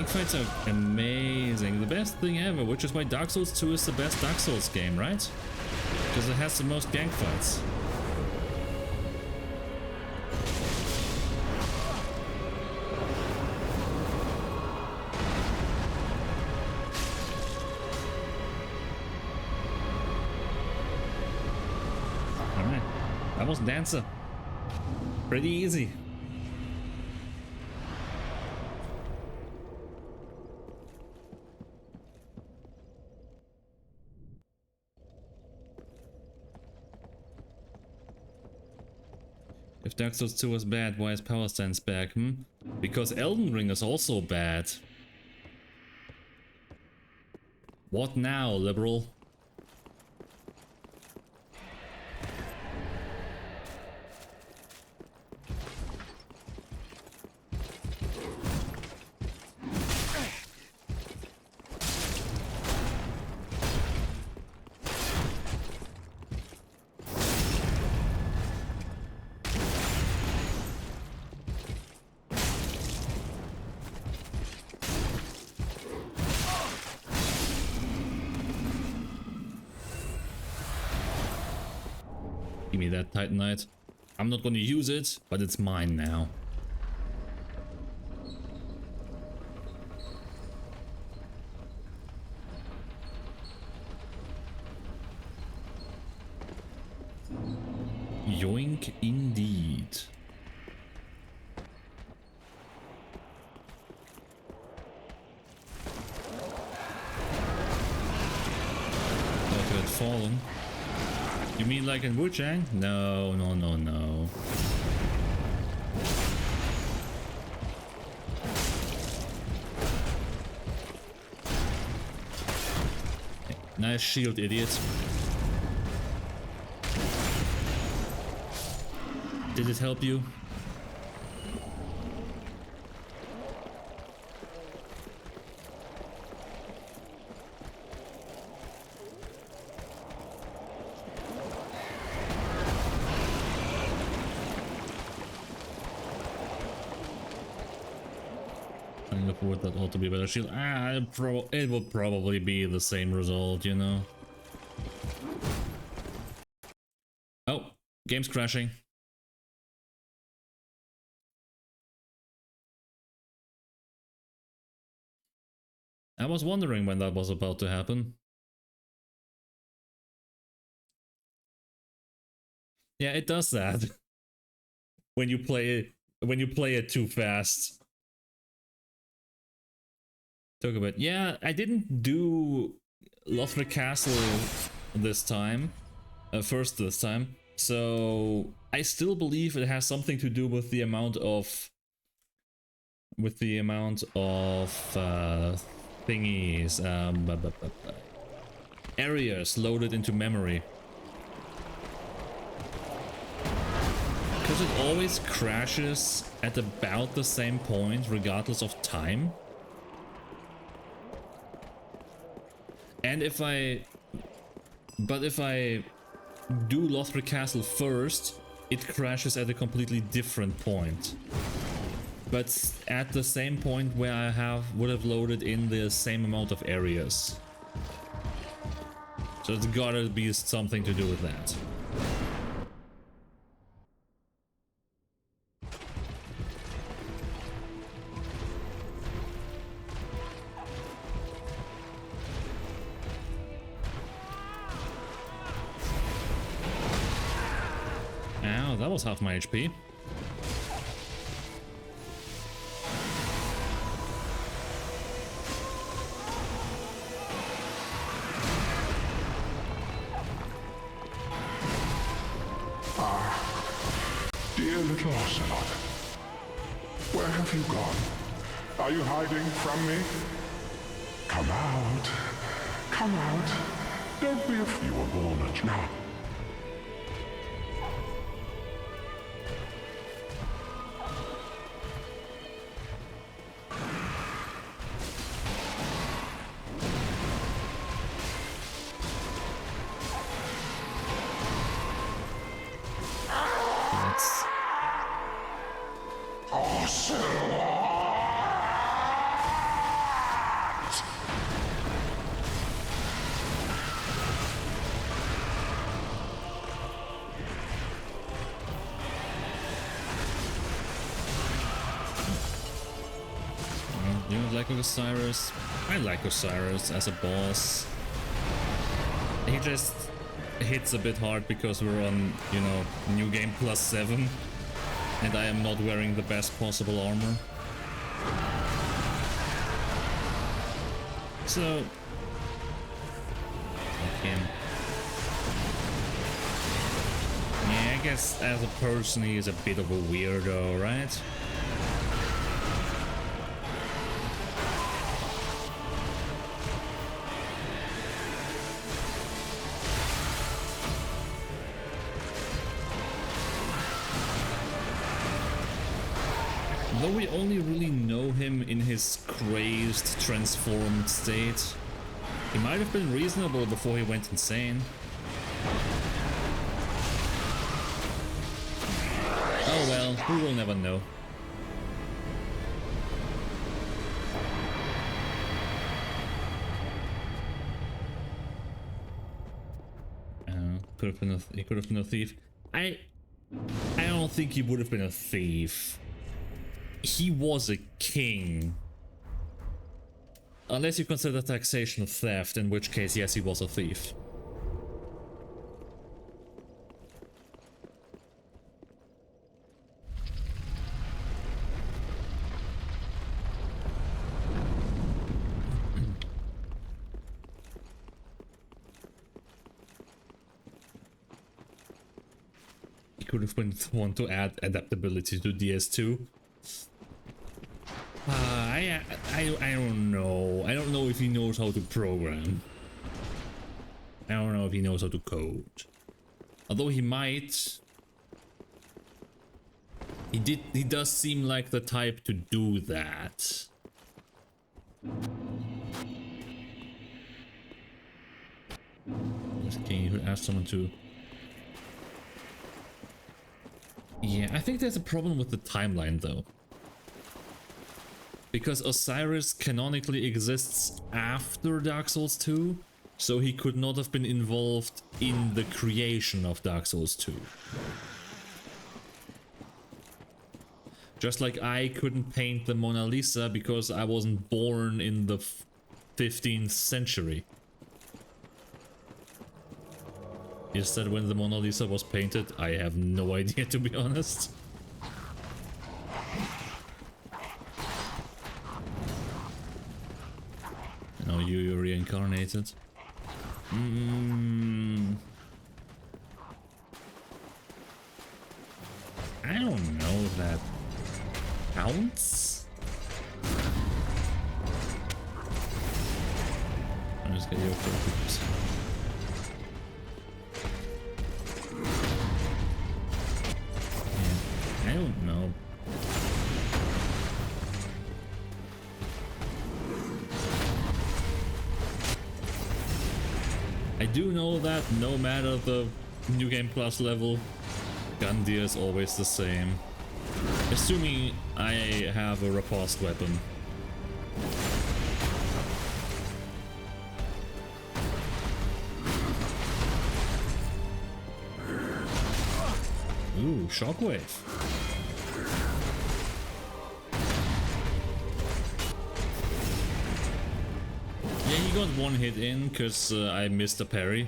Fights are amazing, the best thing ever, which is why Dark Souls 2 is the best Dark Souls game, right? Because it has the most gank fights. Alright, that was Dancer. Pretty easy. If Dark Souls 2 was bad, why is Power Stance back, Because Elden Ring is also bad. What now, liberal? Give me that Titanite. I'm not gonna use it, but it's mine now. Yoink indeed. Thought you had fallen. You mean like in Wu-Chang? No, no, no, no. Nice shield, idiot. Did it help you? That ought to be better shield. It will probably be the same result, you know. Oh, game's crashing. I was wondering when that was about to happen. Yeah, it does that. when you play it too fast. Talk about, yeah, I didn't do Lothric Castle this time, first this time, so I still believe it has something to do with the amount of thingies, areas loaded into memory. Because it always crashes at about the same point, regardless of time. And if I do Lothric Castle first, it crashes at a completely different point. But at the same point where I would have loaded in the same amount of areas. So it's gotta be something to do with that. Ow, that was half my HP. Dear little Ocelot, where have you gone? Are you hiding from me? Come out. Come out. Don't be afraid. You were born a child. You don't like Osiris? I like Osiris as a boss. He just hits a bit hard because we're on, you know, new game +7, and I am not wearing the best possible armor. So, fuck him. Yeah, I guess as a person he is a bit of a weirdo, right? Though we only really know him in his crazed, transformed state, he might have been reasonable before he went insane. Oh well, we will never know. He could have been a thief. I don't think he would have been a thief. He was a king. Unless you consider taxation of theft, in which case, yes, he was a thief. He could have been the one to add adaptability to DS2. I don't know. I don't know if he knows how to program. I don't know if he knows how to code. Although he might. He does seem like the type to do that. Can you ask someone to... Yeah, I think there's a problem with the timeline though. Because Osiris canonically exists after Dark Souls 2, so he could not have been involved in the creation of Dark Souls 2. Just like I couldn't paint the Mona Lisa because I wasn't born in the 15th century. Is that when the Mona Lisa was painted? I have no idea, to be honest. No, you're reincarnated. I don't know if that counts. I'll just get your focus. Yeah, I don't know. I do know that no matter the New Game Plus level, Gandia is always the same. Assuming I have a riposte weapon. Ooh, shockwave. Yeah, he got one hit in because I missed a parry.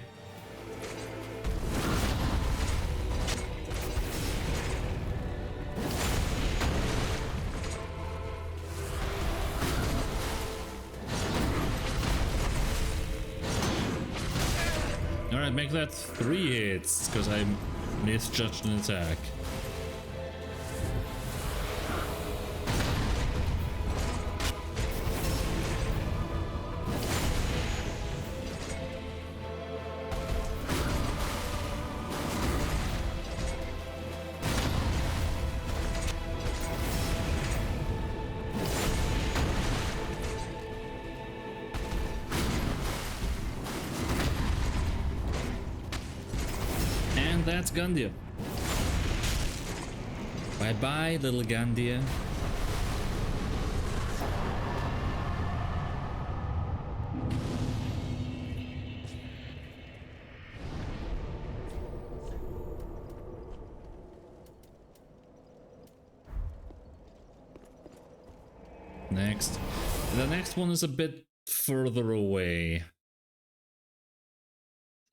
Alright, make that 3 hits because I misjudged an attack. That's Gandia. Bye bye, little Gandia. Next. The next one is a bit further away.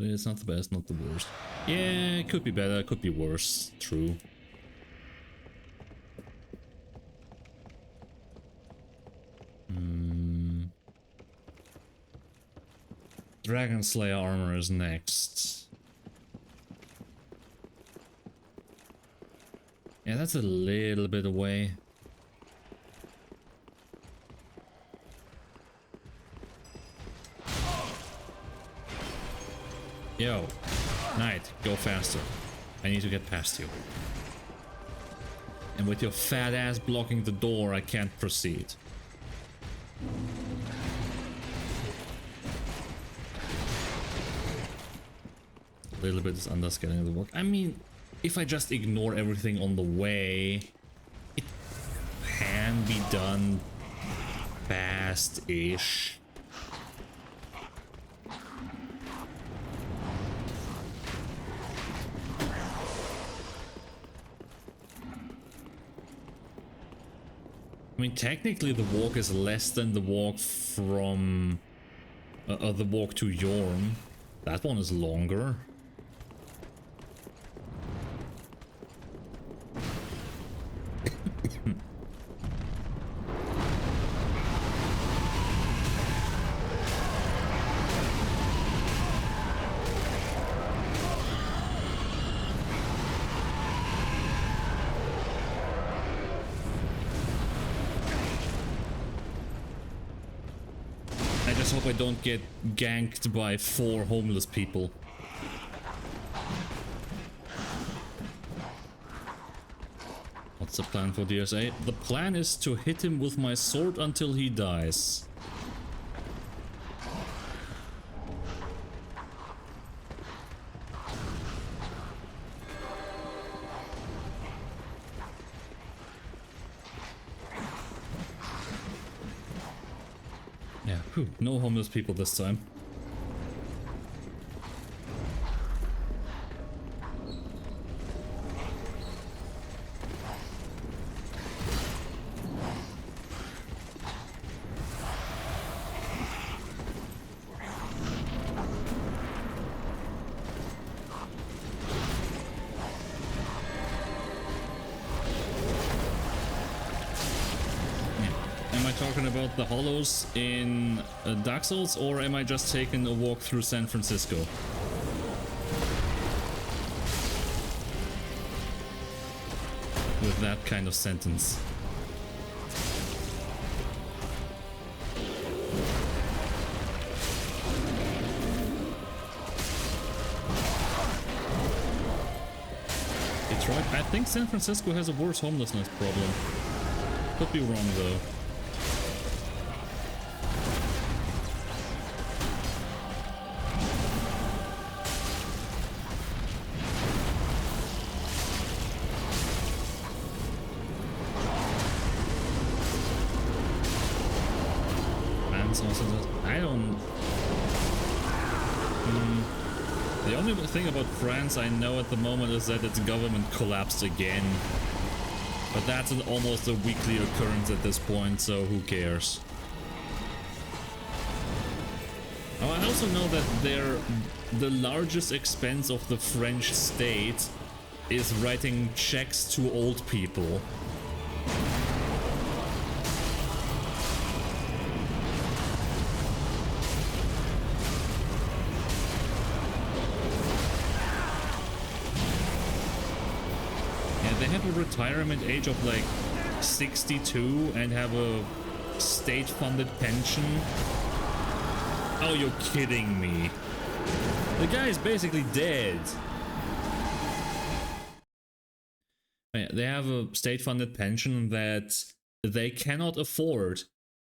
So it's not the best, not the worst. Yeah, it could be better, it could be worse. True. Dragon Slayer armor is next. Yeah, that's a little bit away. Yo, Knight, go faster. I need to get past you. And with your fat ass blocking the door, I can't proceed. A little bit is Anders getting the work. I mean, if I just ignore everything on the way, it can be done fast-ish. I mean, technically the walk is less than the walk from... the walk to Yorm. That one is longer. I hope I don't get ganked by 4 homeless people. What's the plan for DSA? The plan is to hit him with my sword until he dies. Yeah, whew, no homeless people this time. talking about the hollows in Dark Souls, or am I just taking a walk through San Francisco? With that kind of sentence. Detroit? I think San Francisco has a worse homelessness problem. Could be wrong though. I don't... The only thing about France I know at the moment is that its government collapsed again. But that's almost a weekly occurrence at this point, so who cares? Oh, I also know that the largest expense of the French state is writing checks to old people. Retirement age of like 62 and have a state-funded pension. Oh, you're kidding me. The guy is basically dead. They have a state-funded pension that they cannot afford.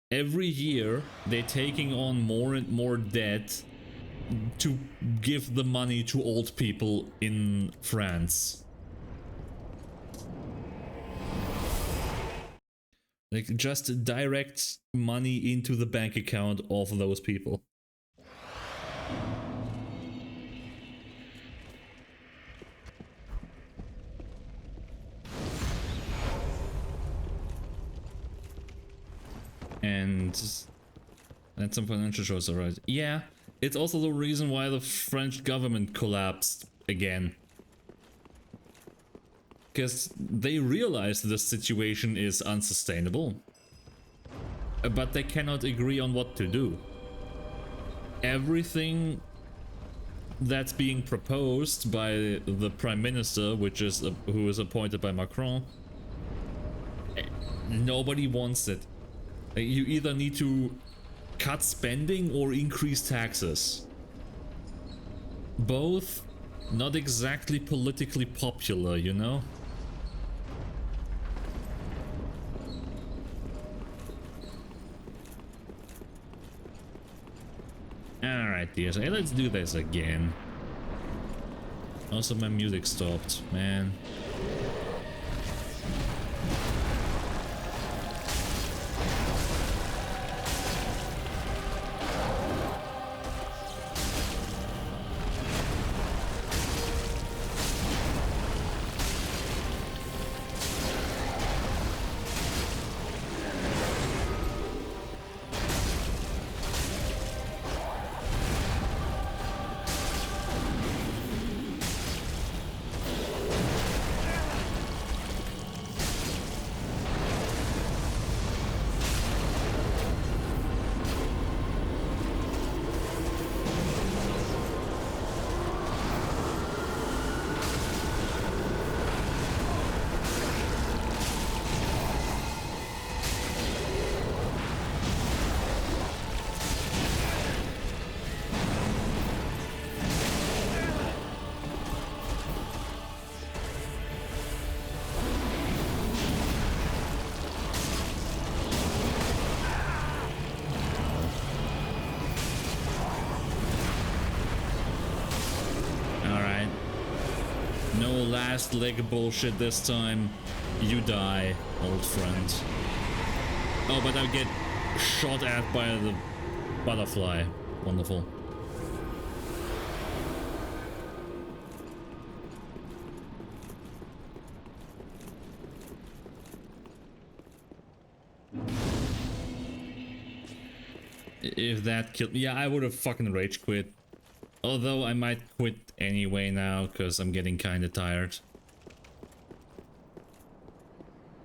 Every year they're taking on more and more debt to give the money to old people in France. Like, just direct money into the bank account of those people. And that's some financial shows, alright. Yeah, it's also the reason why the French government collapsed again. Because they realize the situation is unsustainable, but they cannot agree on what to do. Everything that's being proposed by the Prime Minister, which is who is appointed by Macron, nobody wants it. You either need to cut spending or increase taxes. Both not exactly politically popular, you know? Alright, dear. Hey, let's do this again. Also, my music stopped, man. Last leg bullshit this time. You die, old friend. Oh, but I get shot at by the butterfly. Wonderful. If that killed me, yeah, I would have fucking rage quit. Although I might quit anyway now, because I'm getting kinda tired.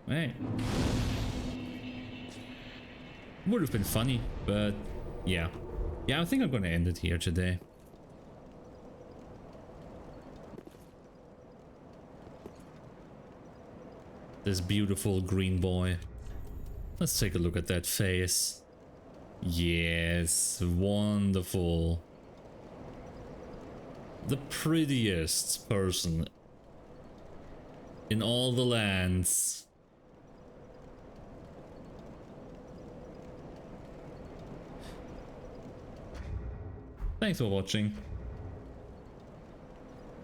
Hey. Would have been funny, but yeah. Yeah, I think I'm gonna end it here today. This beautiful green boy. Let's take a look at that face. Yes, wonderful. The prettiest person in all the lands. Thanks for watching.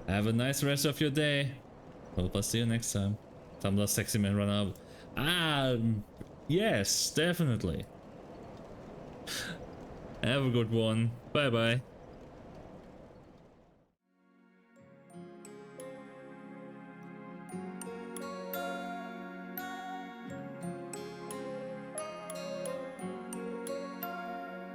Have a nice rest of your day. Hope I'll see you next time. Tumblr Sexy Man run up. Yes, definitely. Have a good one. Bye bye.